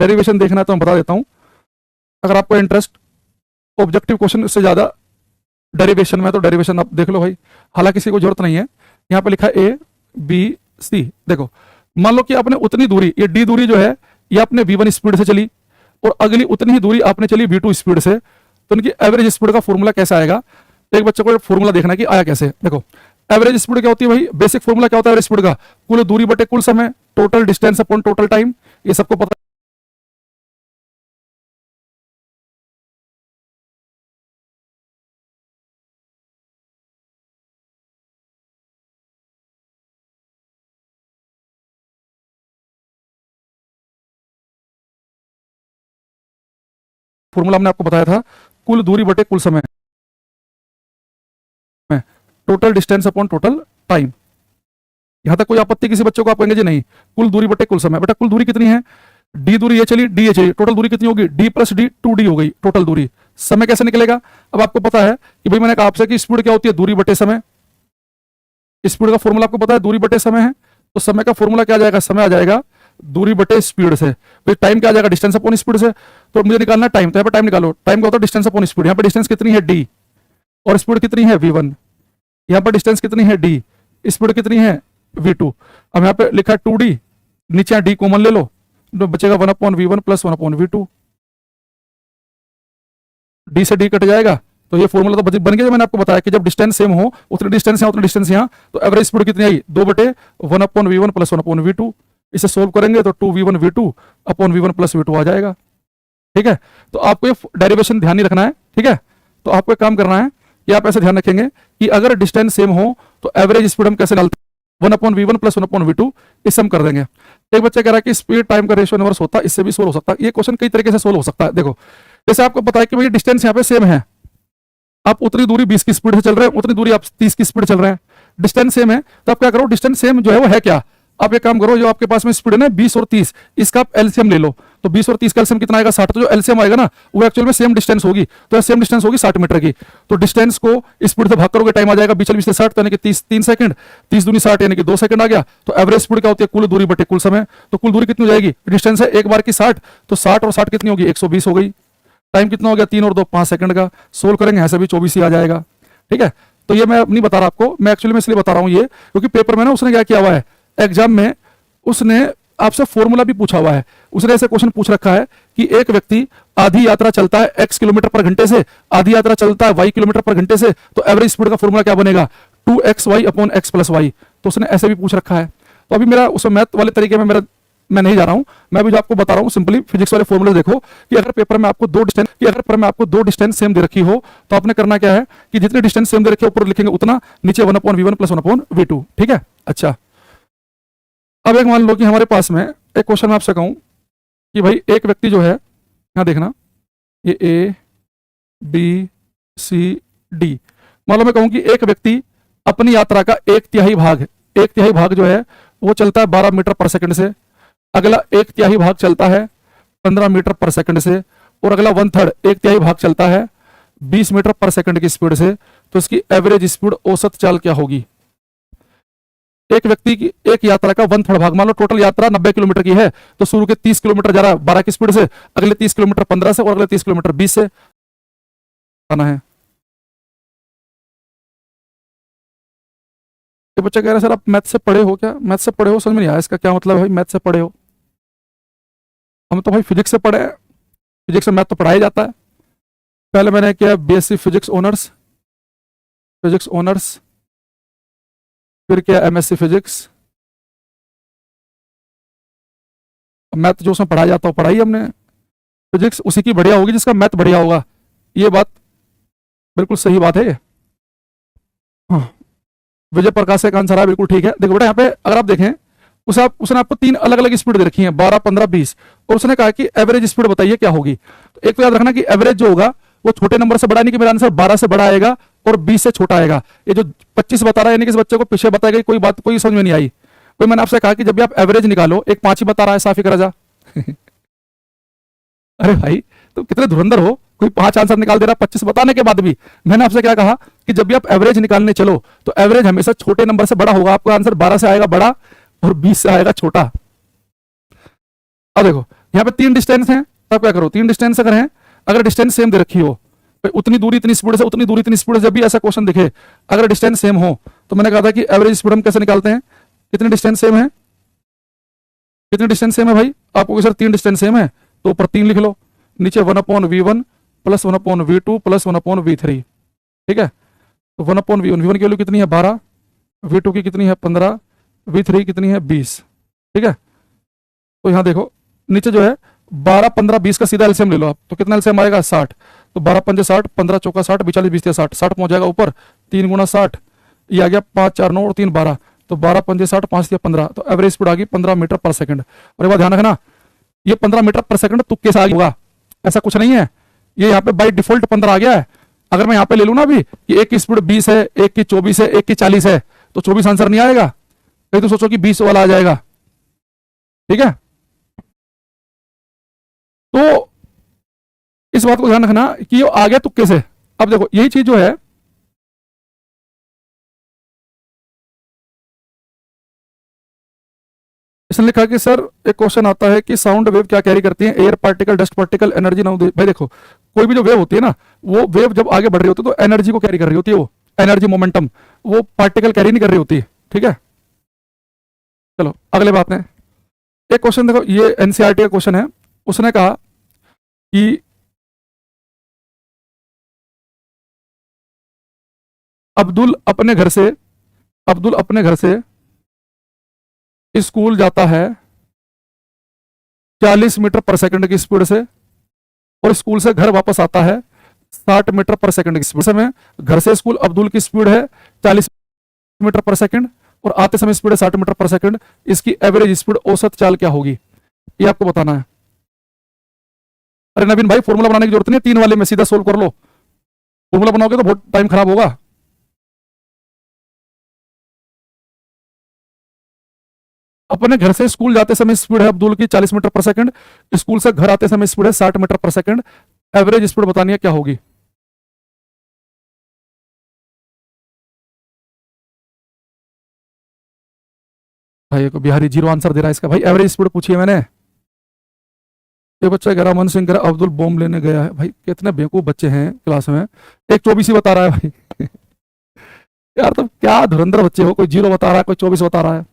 S1: डेरिवेशन देखना है तो मैं बता देता हूं। अगर आपको इंटरेस्ट ऑब्जेक्टिव क्वेश्चन से ज्यादा डेरिवेशन में, तो डेरिवेशन आप देख लो भाई, हालांकि किसी को जरूरत नहीं है, यहाँ पे लिखा है ए बी सी। देखो मान लो कि आपने उतनी दूरी, ये डी दूरी जो है ये आपने v1 स्पीड से चली और अगली उतनी ही दूरी आपने चली v2 स्पीड से, तो उनकी एवरेज स्पीड का फॉर्मूला कैसा आएगा? एक बच्चे को फॉर्मूला देखना कि आया कैसे। देखो एवरेज स्पीड क्या होती है भाई, बेसिक फॉर्मूला क्या होता है एवरेज स्पीड का, कुल दूरी बटे कुल समय, total distance upon total time, ये सबको पता। फॉर्मूला हमने आपको बताया था, कुल दूरी बटे कुल समय, total distance upon total time. यहां तक कोई आपत्ति किसी बच्चों को? आप कहेंगे जी नहीं, कुल दूरी बटे कुल समय। बेटा कुल दूरी कितनी है, डी दूरी ये चली, डी ये चली, टोटल दूरी कितनी होगी, डी प्लस डी 2d हो गई टोटल दूरी। समय कैसे निकलेगा? अब आपको पता है कि भाई मैंने कहा आपसे कि स्पीड क्या होती है, दूरी बटे समय। स्पीड का फॉर्मूला आपको पता है, दूरी बटे समय है, तो समय का फॉर्मूला क्या आ जाएगा, समय आ जाएगा दूरी बटे स्पीड से, फिर टाइम क्या आ जाएगा, डिस्टेंस अपॉन स्पीड से। तो मुझे निकालना टाइम, तो यहाँ पे टाइम निकालो, टाइम क्या होता है, डिस्टेंस अपॉन स्पीड। यहाँ पे डिस्टेंस कितनी है डी और स्पीड कितनी है v1, यहाँ पर डिस्टेंस कितनी है डी, स्पीड कितनी है v2। अब यहाँ पे लिखा है 2d, नीचे डी कॉमन ले लो, तो बचेगा 1/v1 प्लस 1/v2, डी से डी कट जाएगा, तो ये फॉर्मूला तो बन गया। जो मैंने आपको बताया कि जब डिस्टेंस सेम हो, उतनी डिस्टेंस यहाँ उतनी डिस्टेंस यहाँ, तो एवरेज स्पीड कितनी आई, 2/1/v1 प्लस 1/v2। इसे सोल्व करेंगे तो 2v1v2 upon v1 plus v2 आ जाएगा। ठीक है, तो आपको ये डेरिवेशन ध्यान नहीं रखना है। ठीक है, तो आपको एक काम करना है कि आप ऐसे ध्यान रखेंगे कि अगर डिस्टेंस सेम हो तो एवरेज स्पीड हम कैसे डालते हैं, 1/v1 प्लस 1/v2, इसे हम कर देंगे। एक बच्चा कह रहा है कि स्पीड टाइम का रेशियो इनवर्स होता है, इससे भी सोल्व हो सकता है। ये क्वेश्चन कई तरीके से सोल्व हो सकता है। देखो जैसे आपको पता है कि भाई डिस्टेंस यहाँ पे सेम है, आप उतनी दूरी 20 की स्पीड से चल रहे हैं, उतनी दूरी आप 30 की स्पीड चल रहे हैं, डिस्टेंस सेम है, तो आप क्या करो, डिस्टेंस सेम जो है वो है क्या, आप एक काम करो, जो आपके पास में स्पीड है ना 20 और 30, इसका आप एलसीएम ले लो, तो 20 और 30 का एलसीएम कितना आएगा, 60। तो जो एलसीएम आएगा ना वो एक्चुअल में सेम डिस्टेंस होगी, तो सेम डिस्टेंस होगी 60 मीटर की। तो डिस्टेंस को स्पीड से भाग करोगे, टाइम आ जाएगा 20 से 60 यानी कि 30 3 सेकंड, 30 दूनी 60 यानी कि 2 सेकंड आ गया। तो एवरेज स्पीड क्या होती है, कुल दूरी बटे कुल समय। तो कुल दूरी कितनी हो जाएगी, डिस्टेंस है एक बार की 60, तो 60 और 60 कितनी होगी, 120 हो गई। टाइम कितना हो गया, 3 और 2 5 सेकंड का। सोल्व करेंगे ऐसे भी 24 ही आ जाएगा। ठीक है, तो ये मैं नहीं बता रहा आपको, मैं एक्चुअली मैं इसलिए बता रहा हूँ ये क्योंकि पेपर में ना उसने क्या किया हुआ है, एग्जाम में उसने आपसे फॉर्मूला भी पूछा हुआ है। उसने ऐसे क्वेश्चन पूछ रखा है कि एक व्यक्ति आधी यात्रा चलता है x किलोमीटर पर घंटे से, आधी यात्रा चलता है y किलोमीटर पर घंटे से, तो एवरेज स्पीड का फॉर्मूला क्या बनेगा, 2xy upon x plus Y. तो उसने ऐसे भी पूछ रखा है। तो अभी मेरा उसमें मैथ वाले तरीके में मैं नहीं जा रहा हूं, मैं भी जो आपको बता रहा हूं सिंपली फिजिक्स वाले फॉर्मूले देखो कि अगर पेपर में आपको दो डिस्टेंस सेम दे रखी हो तो आपने करना क्या है कि जितनी डिस्टेंस सेम दे रखी है ऊपर लिखेंगे उतना, नीचे 1/v1 प्लस 1/v2। ठीक है, अच्छा अब एक मान लो कि हमारे पास में एक क्वेश्चन मैं आपसे कहूं कि भाई एक व्यक्ति जो है, यहां देखना, ये ए बी सी डी, मान लो मैं कहूं कि एक व्यक्ति अपनी यात्रा का एक तिहाई भाग जो है वो चलता है 12 मीटर पर सेकंड से, अगला एक तिहाई भाग चलता है 15 मीटर पर सेकंड से, और अगला 1/3 एक तिहाई भाग चलता है 20 मीटर पर सेकंड की स्पीड से। तो इसकी एवरेज स्पीड औसत चाल क्या होगी। एक व्यक्ति की एक यात्रा का 1/3 भाग, मान लो टोटल यात्रा 90 किलोमीटर की है, तो शुरू के 30 किलोमीटर जा रहा है 12 की स्पीड से, अगले 30 किलोमीटर 15 से, और अगले 30 किलोमीटर 20 से आना है। ये बच्चा कह रहा है सर आप मैथ से पढ़े हो क्या, मैथ से पढ़े हो, समझ में नहीं आया इसका क्या मतलब है भाई मैथ से पढ़े हो। हम तो भाई फिजिक्स से पढ़े हैं, फिजिक्स में मैथ तो पढ़ाया जाता है। पहले मैंने किया बीएससी फिजिक्स ऑनर्स, फिर किया एमएससी फिजिक्स। मैथ जो उसमें पढ़ाया जाता है पढ़ाई हमने, फिजिक्स उसी की बढ़िया होगी जिसका मैथ बढ़िया होगा, ये बात बिल्कुल सही बात है ये। हाँ, विजय प्रकाश का आंसर है, बिल्कुल ठीक है। देखो बेटा यहाँ पे अगर आप देखें उसने आपको 3 अलग अलग स्पीड दे रखी है, 12, 15, 20, और उसने कहा कि एवरेज स्पीड बताइए क्या होगी। तो एक तो याद रखना कि एवरेज जो होगा वो छोटे नंबर से बड़ा, नहीं कि मेरा आंसर 12 से बड़ा आएगा और 20 से छोटा आएगा। ये जो 25 बता रहा है यानी कि इस बच्चे को पीछे बताएगा, कोई बात कोई समझ में नहीं आई। कोई मैंने आपसे कहा कि जब भी आप एवरेज निकालो, एक 5 ही बता रहा है, साफ ही करा जा। अरे भाई तो कितने धुरंधर हो, कोई 5 आंसर निकाल दे रहा 25 बताने के बाद भी। मैंने आपसे क्या कहा कि जब भी आप एवरेज निकालने चलो तो एवरेज हमेशा छोटे नंबर से बड़ा होगा, आपका आंसर 12 से आएगा बड़ा और 20 से आएगा छोटा। अब देखो यहाँ पे 3 डिस्टेंस हैं, तब क्या करो 3 डिस्टेंस अगर हैं, अगर डिस्टेंस सेम दे रखी हो, उतनी दूरी इतनी स्पीड से, उतनी दूरी इतनी स्पीड से, जब भी ऐसा क्वेश्चन दिखे अगर डिस्टेंस सेम हो, तो मैंने कहा था कि एवरेज स्पीड हम कैसे निकालते हैं, कितनी डिस्टेंस सेम है, कितनी डिस्टेंस सेम है भाई, आपको सर 3 डिस्टेंस सेम है तो ऊपर 3 लिख लो, नीचे 1/v1 plus 1/v2 plus 1/v3। ठीक है, तो 1/v1 की वैल्यू कितनी है 12, v2 की कितनी है 15, v3 कितनी है 20। ठीक है, तो यहां देखो नीचे जो है 12, 15, 20 का सीधा एलसीएम ले लो आप, तो कितना एलसीएम आएगा 60। तो 12 पंजे 60, 15 चौका 60, 42 20 60, 60 पहुंच जाएगा ऊपर, 3 गुना 60, ये आ गया 5 4 9 और 3 12, तो 12 पंजे 60, 5 15, तो एवरेज स्पीड आ गई 15 मीटर पर सेकंड। और एक बात ध्यान रखना, ये 15 मीटर पर सेकंड तुक्के से आगे होगा, ऐसा कुछ नहीं है, ये यहाँ पे बाई डिफॉल्ट 15 आ गया है। अगर मैं यहाँ पे ले लूँ ना अभी कि एक की स्पीड 20 है, एक की 24 है, एक की 40 है, तो 24 आंसर नहीं आएगा, कहीं तो सोचो कि 20 वाला आ जाएगा। ठीक है, तो इस बात को ध्यान रखना कि ये आ गया तुक्के से। अब देखो यही चीज जो है, इसने लिखा कि सर एक क्वेश्चन आता है कि साउंड वेव क्या कैरी करती है, air particle, dust particle, energy ना। भाई देखो कोई भी जो वेव होती है ना, वो वेव जब आगे बढ़ रही होती है तो एनर्जी को कैरी कर रही होती है, वो एनर्जी मोमेंटम, वो पार्टिकल कैरी नहीं कर रही होती है। ठीक है, चलो अगले बात में एक क्वेश्चन देखो, ये एनसीईआरटी का क्वेश्चन है। उसने कहा कि अब्दुल अपने घर से स्कूल जाता है 40 मीटर पर सेकंड की स्पीड से, और स्कूल से घर वापस आता है 60 मीटर पर सेकंड की स्पीड। समय घर से स्कूल अब्दुल की स्पीड है 40 मीटर पर सेकंड और आते समय स्पीड है 60 मीटर पर सेकंड। इसकी एवरेज स्पीड औसत चाल क्या होगी, ये आपको बताना है। अरे नवीन भाई फॉर्मूला बनाने की जरूरत नहीं है, 3 वाले में सीधा सोल्व कर लो, फॉर्मूला बनाओगे तो बहुत टाइम खराब होगा। अपने घर से स्कूल जाते समय स्पीड है अब्दुल की 40 मीटर पर सेकंड, स्कूल से घर आते समय स्पीड है 60 मीटर पर सेकंड, एवरेज स्पीड बतानी है क्या होगी। भाई को बिहारी 0 आंसर दे रहा है इसका, भाई एवरेज स्पीड पूछिए मैंने। ये बच्चा कह रहा मन सिंह कह रहा अब्दुल बॉम्ब लेने गया है। भाई कितने बेवकूफ बच्चे हैं क्लास में, एक 24 ही बता रहा है भाई। यार तुम क्या धुरंधर बच्चे हो, कोई 0 बता रहा है, कोई 24 बता रहा है।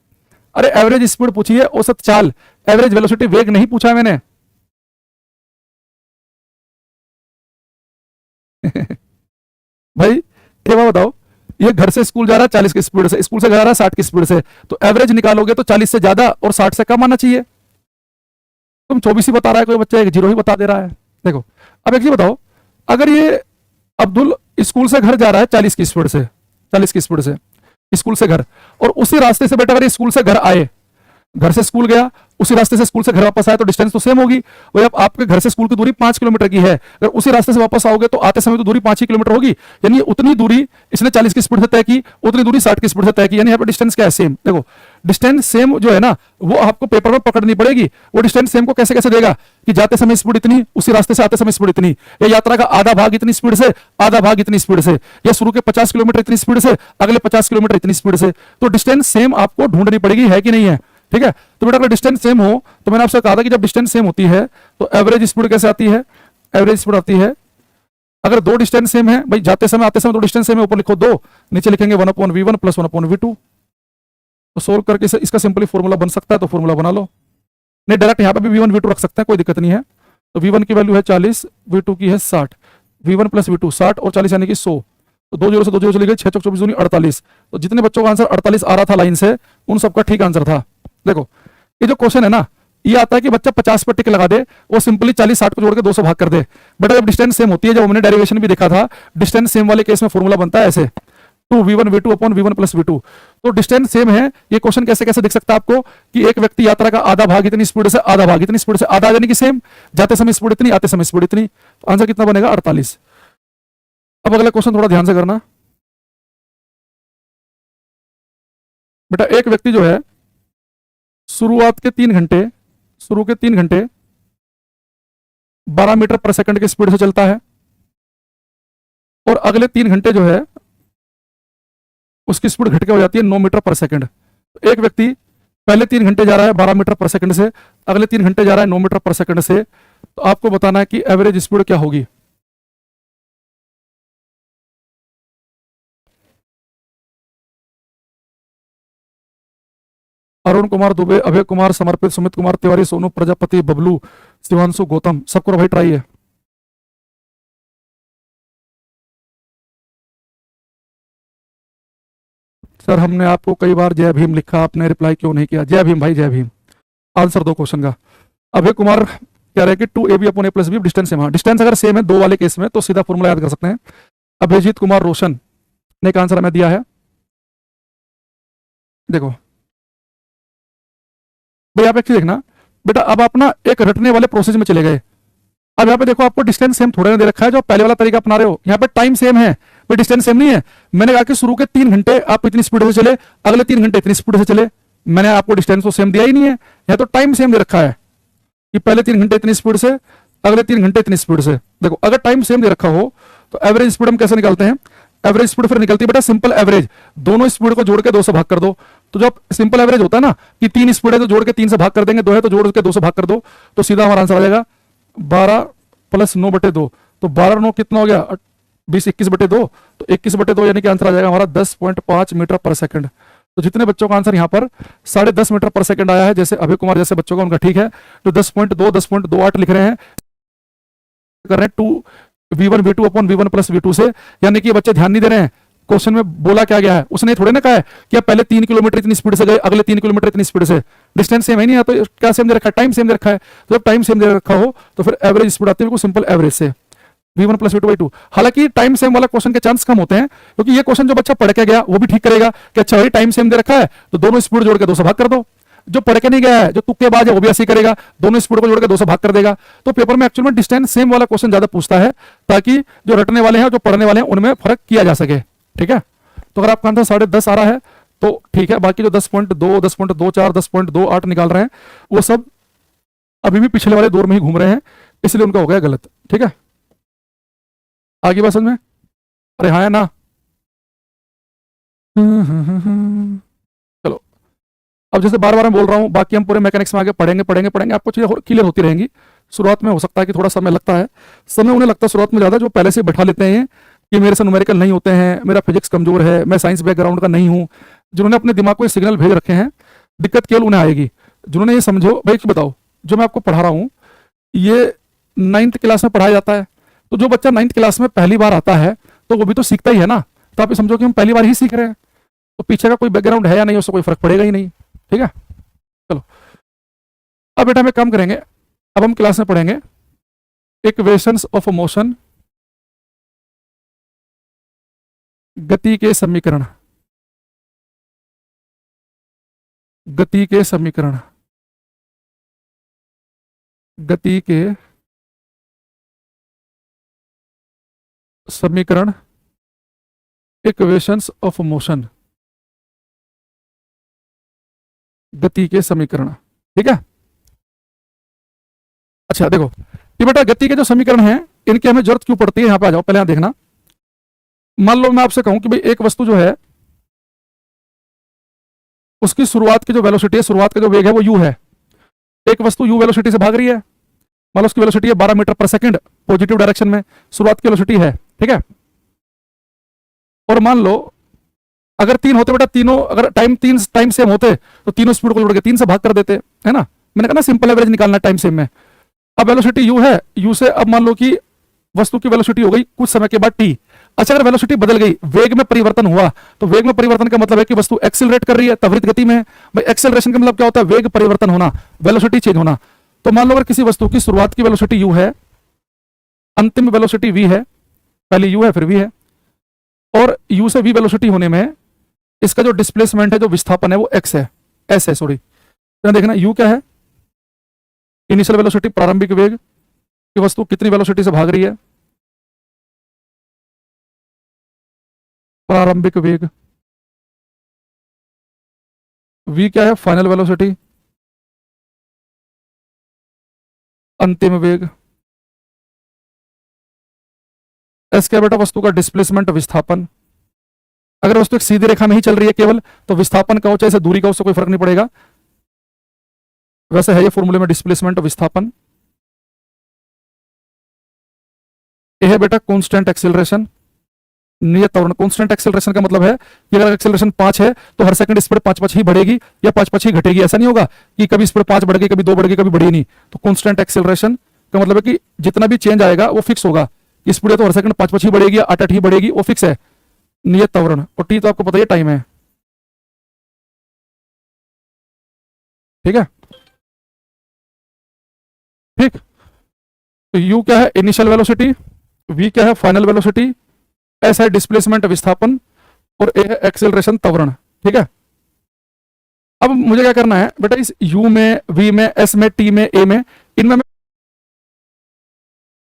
S1: अरे एवरेज स्पीड पूछिए, औसत चाल, एवरेज वेलोसिटी, वेग नहीं पूछा है मैंने। भाई ये बात बताओ, ये घर से स्कूल जा रहा है 40 की स्पीड से, स्कूल से घर आ रहा है 60 की स्पीड से, तो एवरेज निकालोगे तो 40 से ज्यादा और 60 से कम आना चाहिए। तुम 24 ही बता रहा है कोई बच्चा, एक 0 ही बता दे रहा है। देखो अब एक चीज बताओ, अगर ये अब्दुल स्कूल से घर जा रहा है 40 की स्पीड से, 40 की स्पीड से स्कूल से घर, और उसी रास्ते से बेटा अगर ये स्कूल से घर आए, घर से स्कूल गया, उसी रास्ते से स्कूल से घर वापस आया, तो डिस्टेंस तो सेम होगी। वही अब आपके घर से स्कूल की दूरी 5 किलोमीटर की है, अगर उसी रास्ते से वापस आओगे तो आते समय तो दूरी 5 ही किलोमीटर होगी। यानी उतनी दूरी इसने 40 की स्पीड से तय की, उतनी दूरी 60 की स्पीड से तय की, यानी यहाँ पर डिस्टेंस क्या है, सेम। देखो डिस्टेंस सेम जो है ना, वो आपको पेपर में पकड़नी पड़ेगी। वो डिस्टेंस सेम को कैसे कैसे देगा कि जाते समय स्पीड इतनी, उसी रास्ते से आते समय स्पीड इतनी, या यात्रा का आधा भाग इतनी स्पीड से, आधा भाग इतनी स्पीड से, या शुरू के 50 किलोमीटर इतनी स्पीड से, अगले 50 किलोमीटर इतनी स्पीड से। तो डिस्टेंस सेम आपको ढूंढनी पड़ेगी, है कि नहीं है। ठीक है, तो बेटा अगर डिस्टेंस सेम हो, तो मैंने आपसे कहा था कि जब डिस्टेंस सेम होती है तो एवरेज स्पीड कैसे आती है, एवरेज स्पीड आती है, अगर दो डिस्टेंस सेम है, भाई जाते समय आते समय दो डिस्टेंस सेम है, ऊपर लिखो 2, नीचे लिखेंगे 1/v1 प्लस 1/v2। तो सोल्व करके इसका सिंपली फॉर्मूला बन सकता है, तो फॉर्मूला बना लो। नहीं डायरेक्ट यहाँ पे भी v1 v2 रख सकते हैं, कोई दिक्कत नहीं है। तो v1 की वैल्यू है 40, v2 की है 60, v1 प्लस v2 60 और 40 यानी कि 100। तो 2 0 से 2 0 चली गई, 6 24 दूनी 48। तो जितने बच्चों का आंसर 48 आ रहा था लाइन से, उन सबका ठीक आंसर था। देखो ये जो क्वेश्चन है ना, ये आता है कि बच्चा 50 पर टिक लगा दे, वो सिंपली 40 60 को जोड़ के 200 भाग कर दे। बेटा जब डिस्टेंस सेम होती है, जब हमने डेरिवेशन भी देखा था, डिस्टेंस सेम वाले केस में फॉर्मूला बनता है ऐसे 2v1 v2 upon v1 plus v2। तो डिस्टेंस सेम है, ये क्वेश्चन कैसे कैसे दिख सकता है आपको कि एक व्यक्ति यात्रा का आधा भाग इतनी स्पीड से, आधा भाग इतनी स्पीड से, आधा यानी कि सेम, जाते समय स्पीड इतनी, आते समय स्पीड इतनी। तो आंसर कितना बनेगा, 48। अब अगला क्वेश्चन थोड़ा ध्यान से करना बेटा। एक व्यक्ति जो है शुरुआत के 3 घंटे, शुरू के 3 घंटे 12 मीटर पर सेकंड की स्पीड से चलता है, और अगले 3 घंटे जो है उसकी स्पीड घट के हो जाती है 9 मीटर पर सेकंड। तो एक व्यक्ति पहले 3 घंटे जा रहा है 12 मीटर पर सेकंड से, अगले 3 घंटे जा रहा है 9 मीटर पर सेकंड से, तो आपको बताना है कि एवरेज स्पीड क्या होगी। अरुण कुमार दुबे, अभय कुमार, समर्पित, सुमित कुमार तिवारी, सोनू प्रजापति, बबलू, शिवांशु, गौतम, सबको भाई ट्राई है। सर हमने आपको कई बार जय भीम लिखा, आपने रिप्लाई क्यों नहीं किया। जय भीम भाई, जय भीम। आंसर दो क्वेश्चन का। अभय कुमार कह रहे हैं कि 2ab upon a plus b, distance same. हाँ डिस्टेंस अगर सेम है दो वाले केस में तो सीधा फॉर्मूला याद कर सकते हैं। अभिजीत कुमार रोशन ने एक आंसर हमें दिया है, देखो भाई आप एक चीज देखना बेटा, अब आप ना एक रटने वाले प्रोसेस में चले गए। अब यहाँ पे देखो आपको डिस्टेंस सेम थोड़े ने दे रखा है, जो पहले वाला तरीका अपना रहे हो, यहाँ पे टाइम सेम है, भाई डिस्टेंस सेम नहीं है। मैंने कहा कि शुरू के 3 घंटे आप इतनी स्पीड से चले, अगले 3 घंटे इतनी स्पीड से चले, मैंने आपको डिस्टेंस तो सेम दिया ही नहीं है, यहाँ तो टाइम सेम दे रखा है कि पहले 3 घंटे इतनी स्पीड से, अगले 3 घंटे इतनी स्पीड से। देखो अगर टाइम सेम दे रखा हो तो एवरेज स्पीड हम कैसे निकालते हैं, एवरेज स्पीड फिर निकलती है बेटा सिंपल एवरेज, दोनों स्पीड को जोड़ के 2 से भाग कर दो। तो जब सिंपल एवरेज होता है ना कि 3 स्पीड है तो जोड़ के 3 से भाग कर देंगे, 2 है तो जोड़ के 2 से भाग कर दो, तो सीधा हमारा आंसर आ जाएगा 12 प्लस 9/2। तो 12 9 कितना हो गया, 20 21/2, तो 21/2 यानी कि आंसर आ जाएगा हमारा 10.5 मीटर पर सेकंड। तो जितने बच्चों का आंसर यहाँ पर 10.5 मीटर पर सेकंड आया है, जैसे अभय कुमार जैसे बच्चों का उनका ठीक है, तो 10.2 10.28 लिख रहे हैं, कर रहे हैं 2v1 v2 upon v1 plus v2 से। यानी कि बच्चे ध्यान नहीं दे रहे हैं, क्वेश्चन में बोला क्या गया है, उसने थोड़े ना कहा है कि आप पहले 3 किलोमीटर इतनी स्पीड से गए, अगले 3 किलोमीटर इतनी स्पीड से, डिस्टेंस सेम है नहीं है, तो क्या सेम दे रखा है, टाइम सेम दे रखा है। तो जब टाइम सेम दे रखा हो तो फिर एवरेज स्पीड आती है सिंपल एवरेज से, v1 प्लस v2/2। हालांकि टाइम सेम वाला क्वेश्चन के चांस कम होते हैं, क्योंकि ये क्वेश्चन जो बच्चा पढ़ के गया वो भी ठीक करेगा कि अच्छा भाई टाइम सेम दे रखा है तो दोनों स्पीड जोड़ के 2 से भाग कर दो। जो पढ़ के नहीं गया है, जो तुक्केबाज है, वो भी ऐसे ही करेगा, दोनों स्पीड को जोड़ के 2 से भाग कर देगा। तो पेपर में एक्चुअल में डिस्टेंस सेम वाला क्वेश्चन ज्यादा पूछता है, ताकि जो रटने वाले हैं जो पढ़ने वाले हैं उनमें फर्क किया जा सके। ठीक है, तो अगर आपका आंसर 10.5 आ रहा है तो ठीक है, बाकी जो 10.2 10.24 10.28 निकाल रहे हैं वो सब अभी भी पिछले वाले दौर में ही घूम रहे हैं, इसलिए उनका हो गया गलत। ठीक है, आगे बात समझ में, अरे हाँ है ना। चलो अब जैसे बार बार मैं बोल रहा हूँ, बाकी हम पूरे मैकेनिक्स में आगे पढ़ेंगे पढ़ेंगे पढ़ेंगे, आपको चीजें क्लियर होती रहेंगी। शुरुआत में हो सकता है कि थोड़ा समय लगता है, समय उन्हें लगता है शुरुआत में ज्यादा, जो पहले से बैठा लेते हैं कि मेरे से न्यूमेरिकल नहीं होते हैं, मेरा फिजिक्स कमजोर है, मैं साइंस बैकग्राउंड का नहीं हूँ, जिन्होंने अपने दिमाग को ये सिग्नल भेज रखे हैं, दिक्कत केवल उन्हें आएगी। जिन्होंने ये समझो भाई कि बताओ, जो मैं आपको पढ़ा रहा हूँ ये 9th क्लास में पढ़ाया जाता है, तो जो बच्चा 9th क्लास में पहली बार आता है तो वो भी तो सीखता ही है ना। तो आप ये समझो कि हम पहली बार ही सीख रहे हैं, तो पीछे का कोई बैकग्राउंड है या नहीं उससे कोई फर्क पड़ेगा ही नहीं। ठीक है, चलो अब बेटा हम एक काम करेंगे, अब हम क्लास में पढ़ेंगे इक्वेशंस ऑफ मोशन, गति के समीकरण, गति के समीकरण, गति के समीकरण, इक्वेशंस ऑफ मोशन, गति के समीकरण। ठीक है, अच्छा देखो ये बेटा गति के जो समीकरण हैं इनकी हमें जरूरत क्यों पड़ती है, यहां पे आ जाओ, पहले यहां देखना। मान लो मैं आपसे कहूं कि भाई एक वस्तु जो है उसकी शुरुआत की जो वेलोसिटी है, शुरुआत का जो वेग है वो u है, एक वस्तु u वेलोसिटी से भाग रही है, मान लो उसकी वेलोसिटी है 12 मीटर पर सेकंड पॉजिटिव डायरेक्शन में, शुरुआत की वेलोसिटी है। ठीक है, और मान लो अगर 3 होते बेटा, तीनों अगर तीन टाइम सेम होते तो तीनों स्पीड को जोड़ के 3 से भाग कर देते, है ना। मैंने कहा ना सिंपल एवरेज निकालना टाइम सेम में। अब वेलोसिटी u है, u से अब मान लो कि वस्तु की वेलोसिटी हो गई कुछ समय के बाद t। अच्छा अगर वेलोसिटी बदल गई, वेग में परिवर्तन हुआ, तो वेग में परिवर्तन का मतलब है कि वस्तु एक्सेलरेट कर रही है, त्वरित गति में है। भाई एक्सेलरेशन का मतलब क्या होता है, वेग परिवर्तन होना, वेलोसिटी चेंज होना। तो मान लो अगर किसी वस्तु की शुरुआत की वेलोसिटी u है, अंतिम वेलोसिटी v है, पहले u है फिर v है, और u से v वेलोसिटी होने में इसका जो डिस्प्लेसमेंट है, जो विस्थापन है वो x है, s है सॉरी। तो देखना u क्या है, इनिशियल वेलोसिटी प्रारंभिक वेग कि वस्तु कितनी वेलोसिटी से भाग रही है, प्रारंभिक वेग। v क्या है, फाइनल वेलोसिटी, अंतिम वेग। s क्या बेटा, वस्तु का डिस्प्लेसमेंट विस्थापन। अगर वस्तु एक सीधी रेखा में ही चल रही है केवल, तो विस्थापन का हो चाहे दूरी का, उससे कोई फर्क नहीं पड़ेगा। वैसे है ये फॉर्मूले में डिस्प्लेसमेंट विस्थापन। यह है बेटा कांस्टेंट एक्सेलरेशन, नियत त्वरण। कांस्टेंट एक्सेलरेशन का मतलब है कि अगर एक्सेलरेशन 5 है तो हर सेकंड स्पीड 5 ही बढ़ेगी या 5 ही घटेगी, ऐसा नहीं होगा कि कभी स्पीड 5 बढ़ गई, कभी 2 बढ़ गई, कभी बढ़ी नहीं। तो कांस्टेंट एक्सेलरेशन का मतलब है कि जितना भी चेंज आएगा वो फिक्स होगा। स्पीड है तो हर सेकंड 5 ही बढ़ेगी या 8 ही बढ़ेगी, वो फिक्स है, नियत त्वरण। और टी तो आपको पता ही टाइम है। ठीक है, ठीक। तो u क्या है, इनिशियल वेलोसिटी, v क्या है, फाइनल वेलोसिटी, s है डिस्प्लेसमेंट विस्थापन, और a है एक्सेलरेशन त्वरण। ठीक है, अब मुझे क्या करना है बेटा, इस u में, v में, s में, t में, a में, इनमें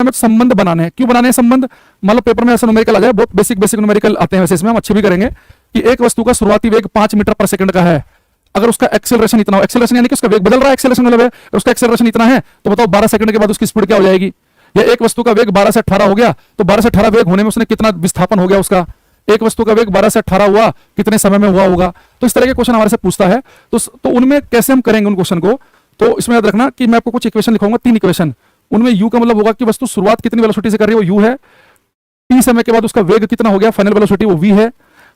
S1: हमें संबंध बनाने हैं। क्यों बनाने हैं संबंध, मान लो पेपर में ऐसा न्यूमेरिकल आ जाए, बहुत बेसिक न्यूमेरिकल आते हैं वैसे, इसमें हम अच्छे भी करेंगे कि एक वस्तु का शुरुआती वेग 5 मीटर पर सेकंड का है, अगर उसका एक्सेलरेशन इतना हो, एक्सेलरेशन यानी कि उसका वेग बदल रहा है, एक्सेलरेशन मतलब है उसका एक्सेलरेशन इतना है, तो बताओ 12 सेकंड के बाद उसकी स्पीड क्या हो जाएगी। या एक वस्तु का वेग 12 से 18 हो गया, तो 12 से 18 वेग होने में उसने कितना विस्थापन हो गया उसका, एक वस्तु का वेग 12 से 18 हुआ, कितने समय में हुआ होगा। तो इस तरह के क्वेश्चन हमारे से पूछता है, तो उनमें कैसे हम करेंगे उन क्वेश्चन को। तो इसमें याद रखना कि मैं आपको कुछ इक्वेशन लिखूंगा, 3 इक्वेशन। उनमें u का मतलब होगा कि वस्तु शुरुआत कितनी वेलोसिटी से कर रही है, वो u है, t समय के बाद उसका वेग कितना हो गया, फाइनल वेलोसिटी, वो v है,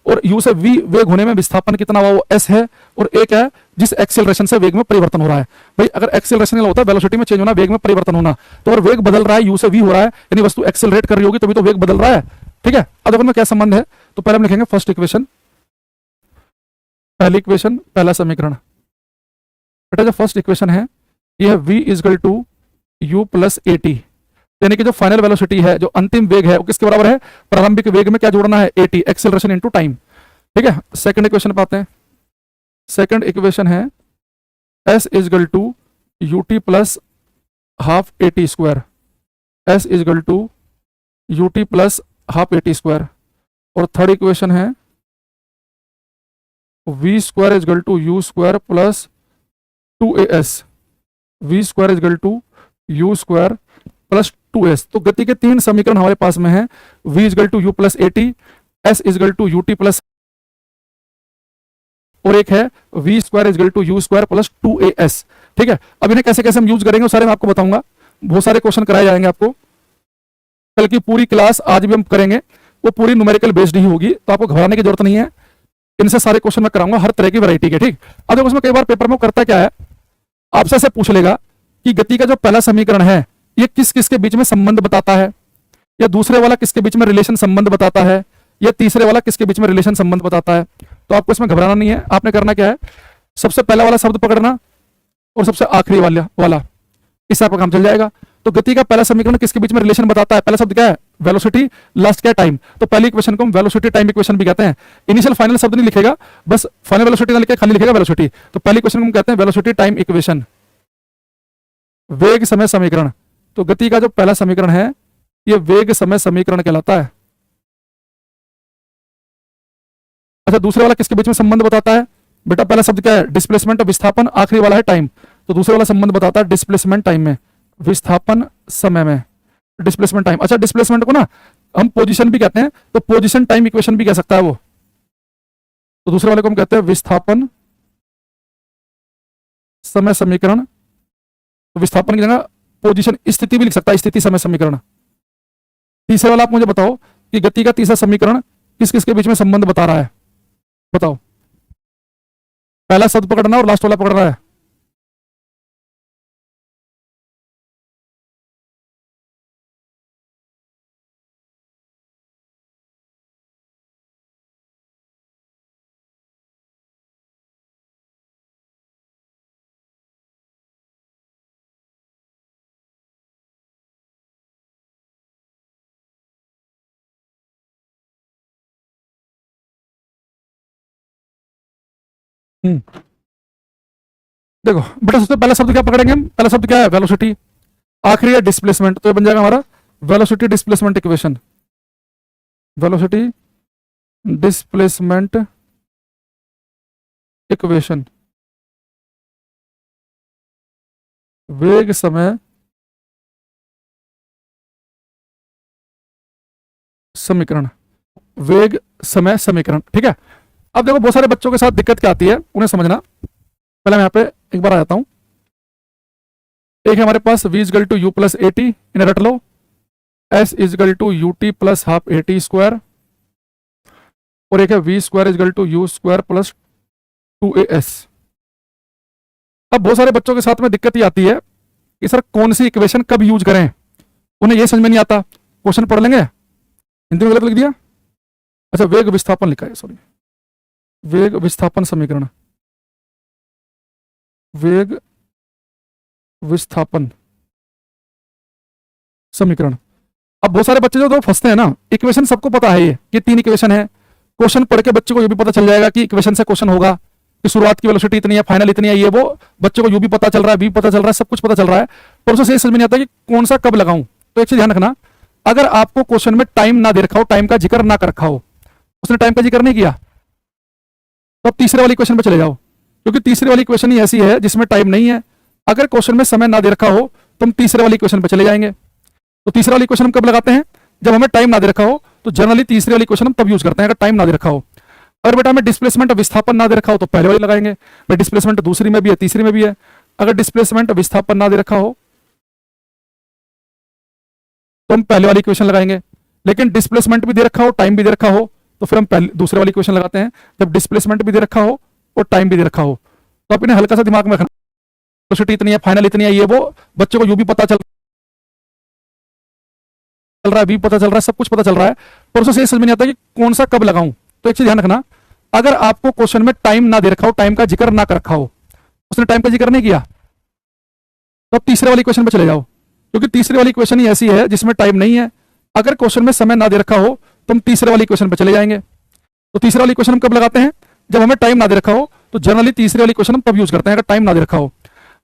S1: और u से v वेग होने में विस्थापन कितना हुआ, वो s है, और एक है जिस एक्सेलरेशन से वेग में परिवर्तन हो रहा है। भाई अगर एक्सेलरेशन होता है वेलोसिटी में चेंज होना, वेग में परिवर्तन होना, तो अगर वेग बदल रहा है, u से v हो रहा है, यानी वस्तु एक्सेलरेट कर रही होगी, तभी तो वेग बदल रहा है। ठीक है, अब देखो में क्या संबंध है, तो पहले हम लिखेंगे फर्स्ट इक्वेशन, पहली इक्वेशन, पहला समीकरण। बेटा जो फर्स्ट इक्वेशन है ये है v is equal to u plus a t, यानी कि जो फाइनल वेलोसिटी है, जो अंतिम वेग है, वो किसके बराबर है, प्रारंभिक वेग में क्या जोड़ना है, a t, acceleration into time. ठीक है, सेकंड इक्वेशन पे आते हैं। सेकंड इक्वेशन है s is equal to u t plus half a t square, s is equal to u t plus half a t square. और थर्ड इक्वेशन है v square is equal to u square plus 2as, v square is equal to u square plus 2s। तो गति के 3 समीकरण हमारे पास में है, v is equal to u plus a t, s is equal to u t plus, और एक है v square is equal to u square plus 2as। ठीक है, अब इन्हें कैसे कैसे हम यूज करेंगे वो सारे मैं आपको बताऊंगा, बहुत सारे क्वेश्चन कराए जाएंगे आपको, कल की पूरी क्लास आज भी हम करेंगे। वो पूरी न्यूमेरिकल बेस्ड ही होगी, तो आपको घबराने की जरूरत नहीं है। इनसे सारे क्वेश्चन मैं कराऊंगा हर तरह की वैरायटी के, ठीक। अब देखो उसमें कई बार पेपर में करता क्या है, आपसे ऐसे पूछ लेगा कि गति का जो पहला समीकरण है ये किस किस के बीच में संबंध बताता है, या दूसरे वाला किसके बीच में रिलेशन संबंध बताता है, या तीसरे वाला किसके बीच में रिलेशन संबंध बताता है। तो आपको इसमें घबराना नहीं है, आपने करना क्या है, सबसे पहला वाला शब्द पकड़ना और सबसे आखिरी वाला इससे आपका काम चल जाएगा। तो गति का पहला समीकरण किसके बीच में रिलेशन बताता है, पहला शब्द क्या है, वेलोसिटी, लास्ट क्या है, टाइम। तो पहली इक्वेशन को हम वेलोसिटी टाइम इक्वेशन भी कहते हैं। इनिशियल फाइनल शब्द नहीं लिखेगा, बस फाइनल वेलोसिटी ना लिखे, खाली लिखेगा वेलोसिटी। तो पहली इक्वेशन को हम कहते हैं वेलोसिटी टाइम इक्वेशन, वेग समय समीकरण। तो गति का जो पहला समीकरण है ये वेग समय समीकरण कहलाता है। अच्छा, दूसरे वाला किसके बीच में संबंध बताता है, बेटा पहला शब्द क्या है, डिस्प्लेसमेंट और विस्थापन, आखिरी वाला है टाइम। तो दूसरे वाला संबंध बताता है डिस्प्लेसमेंट टाइम में, विस्थापन समय में, डिस्प्लेसमेंट टाइम। अच्छा, डिस्प्लेसमेंट को ना हम पोजीशन भी कहते हैं, तो पोजीशन टाइम इक्वेशन भी कह सकता है वो। तो दूसरे वाले को हम कहते हैं विस्थापन समय समीकरण। तो विस्थापन की जगह पोजीशन स्थिति भी लिख सकता है, स्थिति समय समीकरण। तीसरे वाला आप मुझे बताओ कि गति का तीसरा समीकरण किस किस के बीच में संबंध बता रहा है, बताओ। पहला शब्द पकड़ना और लास्ट वाला पकड़ना है। देखो बेटा, सबसे पहला शब्द क्या पकड़ेंगे हम, पहला शब्द क्या है, वेलोसिटी, आखिरी है डिस्प्लेसमेंट। तो ये बन जाएगा हमारा velocity displacement equation, velocity displacement equation, वेग समय समीकरण, वेग समय समीकरण, ठीक है। अब देखो बहुत सारे बच्चों के साथ दिक्कत क्या आती है, उन्हें समझना। पहले मैं यहाँ पे एक बार आ जाता हूं। एक है हमारे पास v is equal to u plus a t, इन्हें रट लो। s is equal to u t plus half a t square, और एक है v square is equal to u square plus 2as। अब बहुत सारे बच्चों के साथ में दिक्कत ये आती है कि सर कौन सी इक्वेशन कब यूज करें, उन्हें ये समझ में नहीं आता। क्वेश्चन पढ़ लेंगे, हिंदी में गलत लिख दिया। अच्छा, वेग विस्थापन लिखा है, सॉरी, वेग विस्थापन समीकरण, वेग विस्थापन समीकरण। अब बहुत सारे बच्चे जो दो फंसते हैं ना, इक्वेशन सबको पता है ये कि 3 इक्वेशन है। क्वेश्चन पढ़ के बच्चे को ये भी पता चल जाएगा कि इक्वेशन से क्वेश्चन होगा कि शुरुआत की वेलोसिटी इतनी है, फाइनल इतनी है, ये वो बच्चे को यू भी पता चल रहा है, भी पता चल रहा है, सब कुछ पता चल रहा है, पर उसे समझ में नहीं आता कि कौन सा कब लगाऊं। तो एक चीज ध्यान रखना, अगर आपको क्वेश्चन में टाइम ना दे रखा हो, टाइम का जिक्र ना कर रखा हो, उसने टाइम का जिक्र नहीं किया, तो अब तीसरे वाली क्वेश्चन पे चले जाओ, क्योंकि तीसरी वाली क्वेश्चन ही ऐसी है जिसमें टाइम नहीं है। अगर क्वेश्चन में समय ना दे रखा हो तो हम तीसरे वाली क्वेश्चन पे चले जाएंगे। तो तीसरे वाली क्वेश्चन हम कब लगाते हैं, जब हमें टाइम ना दे रखा हो। तो जनरली तीसरे वाली क्वेश्चन हम तब यूज करते हैं अगर टाइम ना दे रखा हो। अगर बेटा हमें डिस्प्लेसमेंट विस्थापन ना दे रखा हो तो पहले वाली लगाएंगे। भाई डिस्प्लेसमेंट दूसरी में भी है, तीसरी में भी है। अगर डिस्प्लेसमेंट विस्थापन ना दे रखा हो तो हम पहले वाली इक्वेशन लगाएंगे। लेकिन डिस्प्लेसमेंट भी दे रखा हो, टाइम भी दे रखा हो, तो फिर हम पहले दूसरे वाली इक्वेशन लगाते हैं जब डिस्प्लेसमेंट भी दे रखा हो और टाइम भी दे रखा हो। तो आप इन्हें हल्का सा दिमाग में रखना, वेलोसिटी इतनी है, फाइनल इतनी है, ये वो बच्चों को यू भी पता चल रहा है, भी पता चल रहा है, सब कुछ पता चल रहा है, पर उसे ये समझ में नहीं आता कि कौन सा कब लगाऊं। तो एक चीज ध्यान रखना, अगर आपको क्वेश्चन में टाइम ना दे रखा हो, टाइम का जिक्र ना कर रखा हो, उसने टाइम का जिक्र नहीं किया, तो अब तीसरे वाली क्वेश्चन पे चले जाओ, क्योंकि तीसरी वाली क्वेश्चन ही ऐसी है जिसमें टाइम नहीं है। अगर क्वेश्चन में समय ना दे रखा हो तो हम तीसरे वाली क्वेश्चन पे चले जाएंगे। तो तीसरे वाली क्वेश्चन हम कब लगाते हैं, जब हमें टाइम ना दे रखा हो। तो जनरली तीसरी वाली क्वेश्चन हम तब यूज करते हैं अगर टाइम ना दे रखा हो।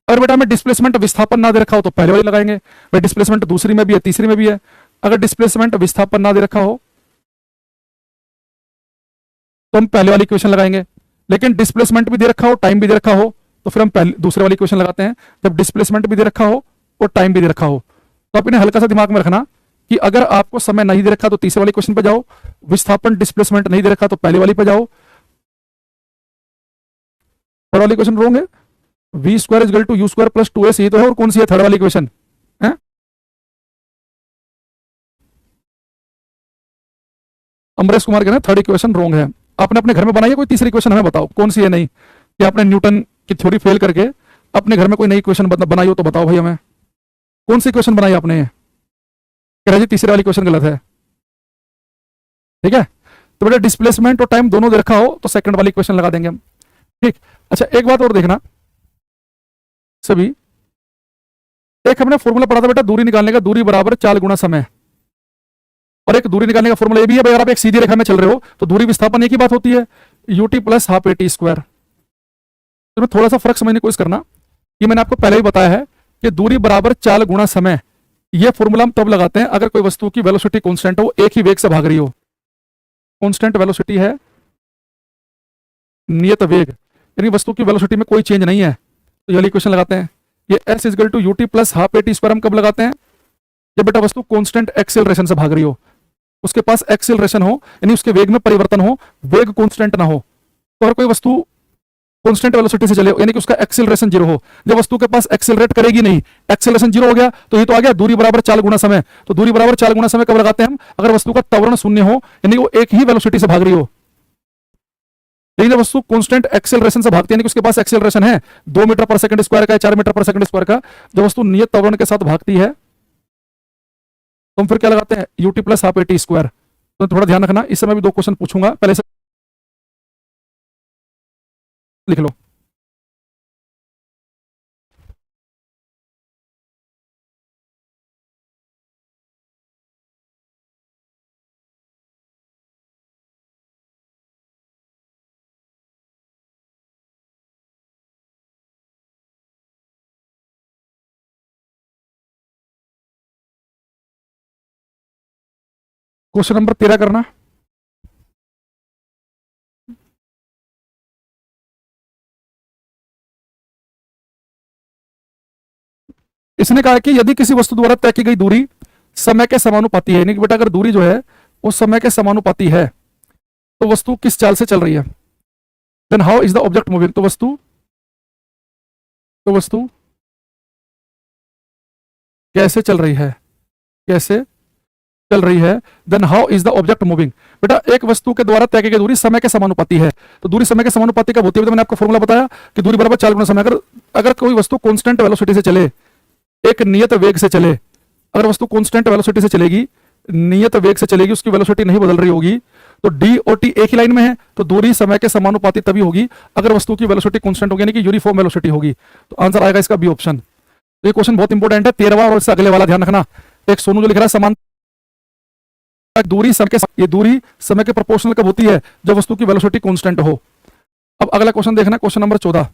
S1: अगर बेटा हमें डिस्प्लेसमेंट विस्थापन ना दे रखा हो तो पहले वाली लगाएंगे। भाई डिस्प्लेसमेंट दूसरी में भी है, तीसरी में भी है। अगर डिस्प्लेसमेंट विस्थापन ना दे रखा हो तो हम पहले वाली इक्वेशन लगाएंगे। लेकिन डिस्प्लेसमेंट भी दे रखा हो, टाइम भी दे रखा हो, तो फिर हम पहले दूसरे वाली इक्वेशन लगाते हैं जब डिस्प्लेसमेंट भी दे रखा हो और टाइम भी दे रखा हो। तो आप इन्हें हल्का सा दिमाग में रखना कि अगर आपको समय नहीं दे रखा तो तीसरे वाली क्वेश्चन पे जाओ, विस्थापन डिस्प्लेसमेंट नहीं दे रखा तो पहले वाली पे जाओ। थर्ड वाली क्वेश्चन रोंगे, v square is equal to u square plus 2s, ये तो है, और कौन सी है थर्ड वाली क्वेश्चन है? अमरेश कुमार कह रहे हैं थर्ड इक्वेशन रॉन्ग है। आपने अपने घर में बनाई है कोई तीसरी इक्वेशन, हमें बताओ कौन सी है नहीं, कि आपने न्यूटन की थ्योरी फेल करके अपने घर में कोई नई इक्वेशन बनाई हो तो बताओ भाई हमें, कौन सी इक्वेशन बनाई आपने। कह रहे जी तीसरी वाली इक्वेशन गलत है। ठीक है, तो बेटा डिस्प्लेसमेंट और टाइम दोनों दे रखा हो तो सेकंड वाली इक्वेशन लगा देंगे हम। ठीक, अच्छा एक बात और देखना सभी, एक हमने फॉर्मूला पढ़ा था बेटा दूरी निकालने का, दूरी बराबर चाल गुना समय, और एक दूरी निकालने का फॉर्मूला ये भी है भाई, अगर आप एक सीधी रेखा में चल रहे हो तो दूरी विस्थापन एक ही बात होती है, UT plus half a t square. तो थोड़ा सा फर्क समझने की कोशिश करना, ये मैंने आपको पहले ही बताया है कि दूरी बराबर चाल गुना समय, ये फॉर्मूला हम तब लगाते हैं अगर कोई वस्तु की वेलोसिटी कांस्टेंट हो, एक ही वेग से भाग रही हो। कांस्टेंट वेलोसिटी है नियत वेग, यानी वस्तु की वेलोसिटी में कोई चेंज नहीं है, तो ये वाली इक्वेशन लगाते हैं। ये s is equal to u t plus half a t square हम कब लगाते हैं, जब बेटा वस्तु कांस्टेंट एक्सेलरेशन से भाग रही हो, उसके पास एक्सेलरेशन हो, यानी उसके वेग में परिवर्तन हो, वेग कांस्टेंट ना हो। तो अगर कोई वस्तु कांस्टेंट वेलोसिटी से चले यानी कि उसका एक्सेलरेशन जीरो हो, जब वस्तु के पास एक्सेलरेट करेगी नहीं, एक्सेलरेशन जीरो हो गया, तो ये तो आ गया दूरी बराबर चाल गुना समय। तो दूरी बराबर चाल गुना समय कब लगाते हैं हम, अगर वस्तु का त्वरण शून्य हो, यानी वो एक ही वेलोसिटी से भाग रही हो। लेकिन जब वस्तु कांस्टेंट एक्सेलरेशन से भागती है, यानी कि उसके पास एक्सेलरेशन है 2 मीटर पर सेकंड स्क्वायर का, 4 मीटर पर सेकंड स्क्वायर का, जब वस्तु नियत त्वरण के साथ भागती है तो हम फिर क्या लगाते हैं, UT plus half a t square. तो थोड़ा ध्यान रखना, इस समय भी दो क्वेश्चन पूछूंगा, पहले से लिख लो। क्वेश्चन नंबर 13 करना। इसने कहा कि यदि किसी वस्तु द्वारा तय की गई दूरी समय के समानुपाती है, यानी कि बेटा अगर दूरी जो है वो समय के समानुपाती है तो वस्तु किस चाल से चल रही है। Then how is the object moving, तो वस्तु कैसे चल रही है, कैसे चल रही है। Then how is the object moving, बेटा एक वस्तु के द्वारा तय की गई दूरी समय के समानुपाती है, तो दूरी समय के समानुपाती कब होती है, तो मैंने आपको फॉर्मूला बताया कि दूरी बराबर चाल गुना समय। अगर कोई वस्तु कांस्टेंट वेलोसिटी से चले, एक नियत वेग से चले, अगर वस्तु कांस्टेंट वेलोसिटी से चलेगी, नियत वेग से चलेगी, उसकी वेलोसिटी नहीं बदल रही होगी, तो डी और टी एक ही लाइन में है, तो दूरी समय के समानुपाती तभी होगी अगर वस्तु की वेलोसिटी कांस्टेंट होगी, यानी कि यूनिफॉर्म वेलोसिटी होगी। तो आंसर आएगा इसका बी ऑप्शन। तो ये क्वेश्चन बहुत इंपॉर्टेंट है, 13वां और इससे अगले वाला ध्यान रखना। एक सोनू जो लिख रहा है समान दूरी समय के, ये दूरी समय के प्रोपोर्शनल कब होती है, जब वस्तु की वेलोसिटी कांस्टेंट हो। अब अगला क्वेश्चन देखना, क्वेश्चन नंबर 14।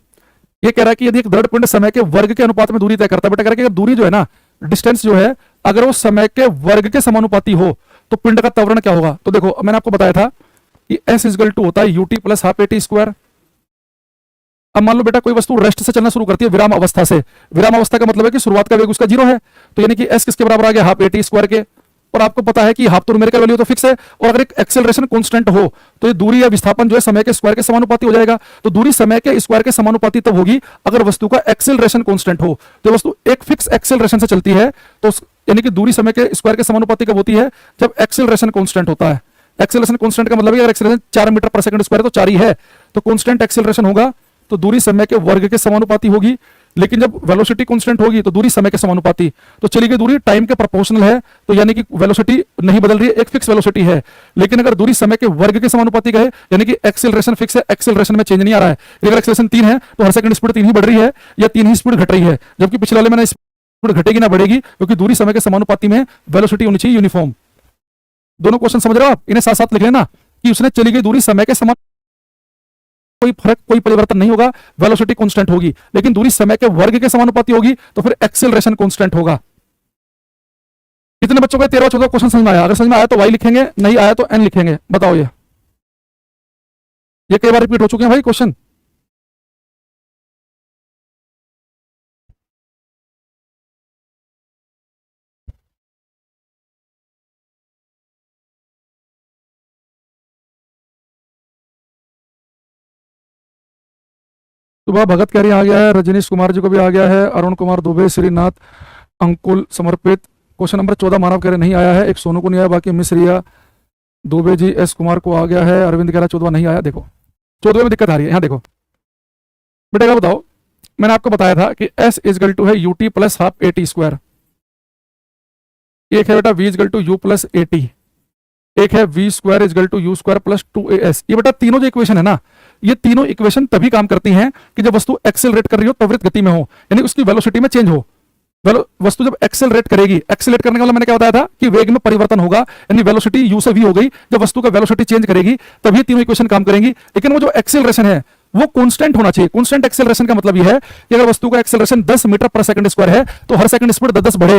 S1: ये कह रहा है कि यदि एक दृढ़ पिंड समय के वर्ग के अनुपात में दूरी तय करता है, बेटा कह रहा है कि दूरी जो है ना, डिस्टेंस जो है, अगर वो समय के वर्ग के समानुपाती हो तो पिंड का त्वरण क्या होगा। तो देखो मैंने आपको बताया था कि s इक्वल टू होता है UT plus half a t square. अब मान लो बेटा कोई वस्तु रेस्ट से चलना शुरू करती है विराम अवस्था से, विराम अवस्था का मतलब है कि शुरुआत का वेग उसका जीरो है, तो यानी कि s किसके बराबर आ गया, हाफ ए टी स्क्वायर के। और आपको पता है कि हाफ तो न्यूमेरिकल वैल्यू तो फिक्स है, और अगर एक एक्सेलरेशन कांस्टेंट हो तो ये दूरी या विस्थापन जो है समय के स्क्वायर के समानुपाती हो जाएगा। तो दूरी समय के स्क्वायर के समानुपाती तब होगी अगर वस्तु का एक्सेलरेशन कांस्टेंट हो। तो वस्तु एक फिक्स एक्सेलरेशन से चलती है तो यानी कि दूरी समय के स्क्वायर के समानुपाती कब होती है, जब एक्सेलरेशन कांस्टेंट होता है। एक्सेलरेशन कांस्टेंट का मतलब है अगर एक्सेलरेशन 4 मीटर पर सेकंड स्क्वायर तो 4 ही है, तो कांस्टेंट एक्सेलरेशन होगा तो दूरी समय के वर्ग के समानुपाती होगी। लेकिन जब वेलोसिटी कांस्टेंट होगी तो दूरी समय के समानुपाती। तो चली गई दूरी टाइम के प्रोपोर्शनल है, तो यानी कि वेलोसिटी नहीं बदल रही है, एक फिक्स वेलोसिटी है। लेकिन अगर दूरी समय के वर्ग के समानुपाती का है, यानी कि एक्सेलरेशन फिक्स है, एक्सेलरेशन में चेंज नहीं आ रहा है। अगर एक्सेलरेशन 3 है तो हर सेकंड स्पीड 3 ही बढ़ रही है या 3 ही स्पीड घट रही है, जबकि पिछले वाले में स्पीड घटेगी ना बढ़ेगी, क्योंकि दूरी समय के समानुपाती में वेलोसिटी होनी चाहिए यूनिफॉर्म। दोनों क्वेश्चन समझ रहे हो आप, इन्हें साथ साथ लिख लेना कि उसने चली गई दूरी समय के समान, कोई फर्क कोई परिवर्तन नहीं होगा, वेलोसिटी कांस्टेंट होगी। लेकिन दूरी समय के वर्ग के समानुपाती होगी तो फिर एक्सेलरेशन कांस्टेंट होगा। कितने बच्चों का 13-14 क्वेश्चन समझ में आया? अगर समझ में आया तो वाई लिखेंगे, नहीं आया तो एन लिखेंगे। बताओ ये कई बार रिपीट हो चुके हैं भाई क्वेश्चन। सुबह भगत कह रही आ गया है, रजनीश कुमार जी को भी आ गया है, अरुण कुमार दुबे, श्रीनाथ, अंकुल समर्पित। क्वेश्चन नंबर 14 मानव कह रहे नहीं आया है, एक सोनू को नहीं आया, बाकी मिस रिया, दुबे जी एस कुमार को आ गया है, अरविंद कह रहा 14वां नहीं आया। देखो 14वें में दिक्कत आ रही है, यहाँ देखो बेटा बताओ, मैंने आपको बताया था कि s इजगल टू है ut plus half a t square, एक है बेटा v is equal to u plus a t, एक है v square is equal to u square plus 2as। ये बेटा तीनों जो इक्वेशन है ना, ये तीनों इक्वेशन तभी काम करती हैं कि जब वस्तु एक्सेलरेट कर रही हो, त्वरित गति में हो, यानी उसकी वेलोसिटी में चेंज हो। वस्तु जब एक्सेलरेट करेगी, एक्सेलरेट करने का मतलब मैंने क्या बताया था कि वेग में परिवर्तन होगा, यानी वेलोसिटी u से v हो गई। जब वस्तु का वेलोसिटी चेंज करेगी तभी तीनों इक्वेशन काम करेंगी। लेकिन वो जो एक्सेलरेशन है वो कांस्टेंट होना चाहिए। कांस्टेंट एक्सेलरेशन का मतलब यह है कि अगर वस्तु का एक्सेलरेशन 10 मीटर पर सेकंड स्क्वायर है तो हर सेकंड स्पीड 10 बढ़े,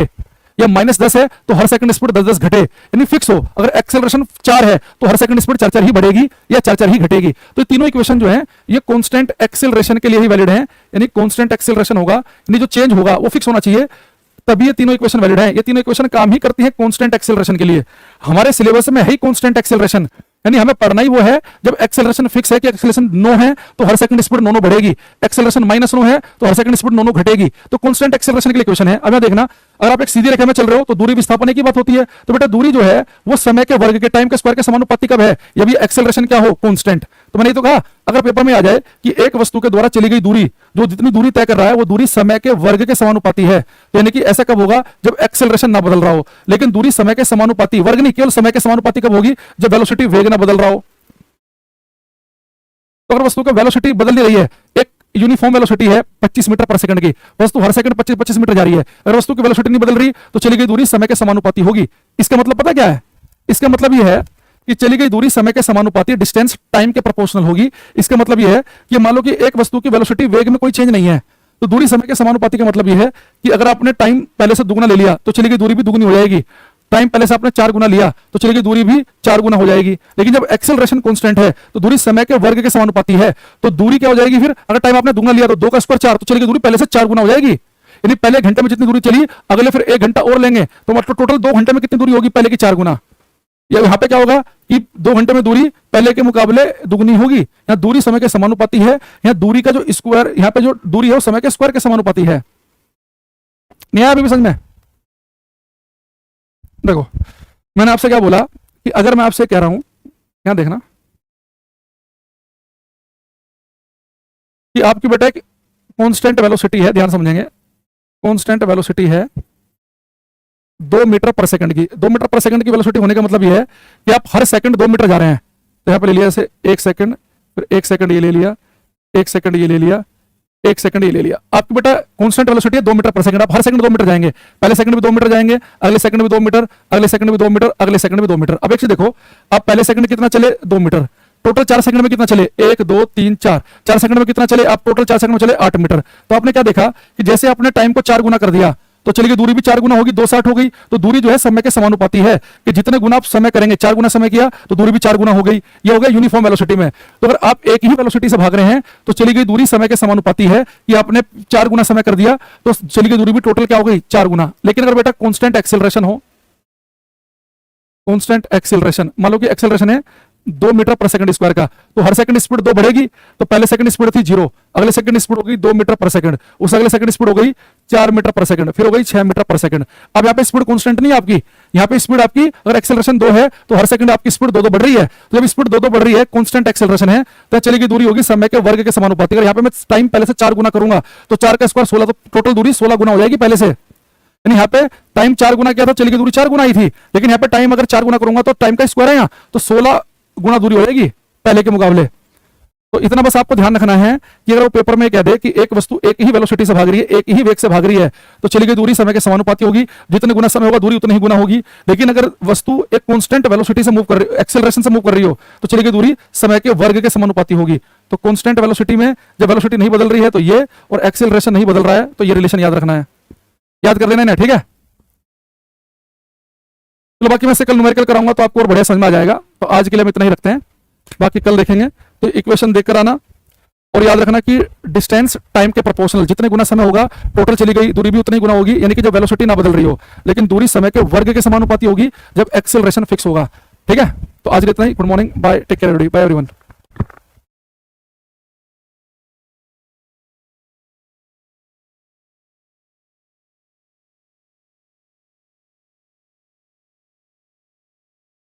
S1: या -10 है तो हर सेकंड स्पीड 10 घटे, यानी फिक्स हो। अगर एक्सेलरेशन 4 है तो हर सेकंड स्पीड 4 ही बढ़ेगी या 4 ही घटेगी। तो तीनों इक्वेशन जो है ये कांस्टेंट एक्सेलरेशन के लिए ही वैलिड है, यानी कांस्टेंट एक्सेलरेशन होगा, यानी जो चेंज होगा वो फिक्स होना चाहिए, तभी ये तीनों इक्वेशन वैलिड है। ये तीनों इक्वेशन काम ही करती है कांस्टेंट एक्सेलरेशन के लिए। हमारे सिलेबस में है ही कांस्टेंट एक्सेलरेशन, यानी हमें पढ़ना ही वो है जब एक्सेलरेशन फिक्स है कि एक्सेलरेशन 9 है तो हर सेकंड स्पीड 9 बढ़ेगी, एक्सेलरेशन -9 है तो हर सेकंड स्पीड 9 घटेगी। तो कांस्टेंट एक्सेलरेशन के लिए इक्वेशन है। अब यहां देखना, अगर आप एक सीधी रेखा में चल रहे हो तो दूरी विस्थापन की बात होती है, तो बेटा दूरी जो है वो समय के वर्ग के टाइम के स्क्वायर के समानुपाती कब है, ये भी एक्सेलरेशन क्या हो, कांस्टेंट। तो मैंने तो कहा अगर पेपर में आ जाए कि एक वस्तु के द्वारा चली गई दूरी, जो जितनी दूरी तय कर रहा है वो दूरी समय के वर्ग के समानुपाती है, तो यानी कि ऐसा कब होगा जब एक्सेलरेशन ना बदल रहा हो। लेकिन दूरी समय के समानुपाती, वर्ग नहीं केवल समय के समानुपाती कब होगी, जब वेलोसिटी वेग ना बदल रहा हो। तो अगर वस्तु का वेलोसिटी बदल नहीं रही है, एक यूनिफॉर्म वेलोसिटी है 25 मीटर पर सेकंड की, वस्तु हर सेकंड 25 मीटर जा रही है, अगर वस्तु की वेलोसिटी नहीं बदल रही तो चली गई दूरी समय के समानुपाती होगी। इसका मतलब पता क्या है, इसका मतलब यह है कि चली गई दूरी समय के समानुपाती, डिस्टेंस टाइम के प्रोपोर्शनल होगी। इसका मतलब यह है कि मान लो कि एक वस्तु की वेलोसिटी वेग में कोई चेंज नहीं है, तो दूरी समय के समानुपाती का मतलब यह है कि अगर आपने टाइम पहले से दुगुना ले लिया तो चली गई दूरी भी दुगुनी हो जाएगी, टाइम पहले से आपने 4 गुना लिया तो चली गई दूरी भी 4 गुना हो जाएगी। लेकिन जब एक्सेलरेशन कांस्टेंट है तो दूरी समय के वर्ग के समानुपाती है, तो दूरी क्या हो जाएगी फिर, अगर टाइम आपने दुगुना लिया तो 2 का स्क्वायर 4, तो चली गई दूरी पहले से 4 गुना हो जाएगी। यानी पहले घंटे में जितनी दूरी चली अगले फिर 1 घंटा और लेंगे तो मतलब टोटल 2 घंटे में कितनी दूरी होगी, पहले की 4 गुना। यहाँ पे क्या होगा कि 2 घंटे में दूरी पहले के मुकाबले दुगनी होगी। यहाँ दूरी समय के समानुपाती है, यहाँ दूरी का जो स्क्वायर, यहाँ पे जो दूरी है वो समय के स्क्वायर के समानुपाती है। नहीं आया अभी भी समझ में? देखो मैंने आपसे क्या बोला कि अगर मैं आपसे कह रहा हूं, यहां देखना कि आपकी बेटा एक कांस्टेंट वेलोसिटी है, ध्यान समझेंगे, कांस्टेंट वेलोसिटी है 2 मीटर पर सेकंड की। 2 मीटर पर सेकंड की वेलोसिटी होने का मतलब यह है कि आप हर सेकंड 2 मीटर जा रहे हैं। तो यहां पर ले लिया जैसे 1 सेकंड, फिर 1 सेकंड ये ले लिया, 1 सेकंड ये ले लिया, 1 सेकंड ये ले लिया। आपकी बेटा कांस्टेंट वेलोसिटी है 2 मीटर पर सेकंड, आप हर सेकंड 2 मीटर जाएंगे, पहले सेकंड में 2 मीटर जाएंगे, अगले सेकंड में 2 मीटर, अगले सेकंड में 2 मीटर, अगले सेकंड में 2 मीटर। अब एक चीज देखो, आप पहले सेकंड कितना चले 2 मीटर, टोटल 4 सेकंड में कितना चले 1 2 3 4, 4 सेकंड में कितना चले आप, टोटल 4 सेकंड में चले 8 मीटर। तो आपने क्या देखा कि जैसे आपने टाइम को 4 गुना कर दिया तो चली गई दूरी भी 4 गुना होगी, 260 हो गई। तो दूरी जो है समय के समानुपाती है कि जितने गुना आप समय करेंगे, 4 गुना समय किया तो दूरी भी 4 गुना हो गई। ये हो गया यूनिफॉर्म वेलोसिटी में। तो अगर आप एक ही वेलोसिटी से भाग रहे हैं तो चली गई दूरी समय के समानुपाती है कि आपने 4 गुना समय कर दिया तो चली गई दूरी भी टोटल क्या हो गई 4 गुना। लेकिन अगर बेटा कांस्टेंट एक्सेलरेशन हो, कांस्टेंट एक्सेलरेशन, मान लो कि एक्सेलरेशन है 2 मीटर पर सेकंड स्क्वायर का, तो हर सेकंड स्पीड 2 बढ़ेगी। तो पहले सेकंड स्पीड थी 0, अगले सेकंड स्पीड हो गई 2 मीटर पर सेकंड, उस अगले सेकंड स्पीड हो गई 4 मीटर पर सेकंड, फिर हो गई 6 मीटर पर सेकंड। अब यहाँ पे स्पीड कांस्टेंट नहीं है आपकी, यहाँ पे स्पीड आपकी अगर एक्सेलरेशन 2 है तो हर सेकंड आपकी स्पीड 2 बढ़ रही है। तो जब स्पीड 2 बढ़ रही है, कांस्टेंट एक्सेलरेशन है, तो चलेगी दूरी होगी समय के वर्ग के समानुपाती। अगर यहाँ पे मैं टाइम पहले से 4 गुना करूंगा तो 4 का स्क्वायर 16, तो टोटल दूरी 16 गुना हो जाएगी पहले से। यानी यहाँ पे टाइम 4 गुना किया था, चलेगी दूरी 4 गुना ही थी, लेकिन यहाँ पे टाइम अगर 4 गुना करूंगा तो टाइम का स्क्वायर है यहाँ, तो 16 गुना दूरी हो जाएगी पहले के मुकाबले। तो इतना बस आपको ध्यान रखना है कि अगर वो पेपर में कह दे कि एक वस्तु एक ही वेलोसिटी से भाग रही है, एक ही वेग से भाग रही है, तो चली गई दूरी समय के समानुपाती होगी, जितने गुना समय होगा दूरी उतनी ही गुना होगी। लेकिन अगर वस्तु एक कांस्टेंट वेलोसिटी से मूव कर रही, एक्सेलरेशन से मूव कर रही हो, तो चली गई दूरी समय के वर्ग के समानुपाती होगी। तो कांस्टेंट वेलोसिटी में जब वेलोसिटी नहीं बदल रही है तो ये, और एक्सेलरेशन नहीं बदल रहा है तो ये रिलेशन याद रखना है, याद कर लेना है, ठीक है। चलो बाकी मैं से कल न्यूमेरिकल कराऊंगा तो आपको और बढ़िया समझ में आ जाएगा। तो आज के लिए हम इतना ही रखते हैं, बाकी कल देखेंगे। तो इक्वेशन देखकर आना और याद रखना कि डिस्टेंस टाइम के प्रोपोर्शनल, जितने गुना समय होगा टोटल चली गई दूरी भी उतनी गुना होगी, यानी कि जब वेलोसिटी ना बदल रही हो, लेकिन दूरी समय के वर्ग के समानुपाती होगी जब एक्सेलरेशन फिक्स होगा, ठीक है। तो आज के इतना ही, good morning, bye, take care, bye everyone.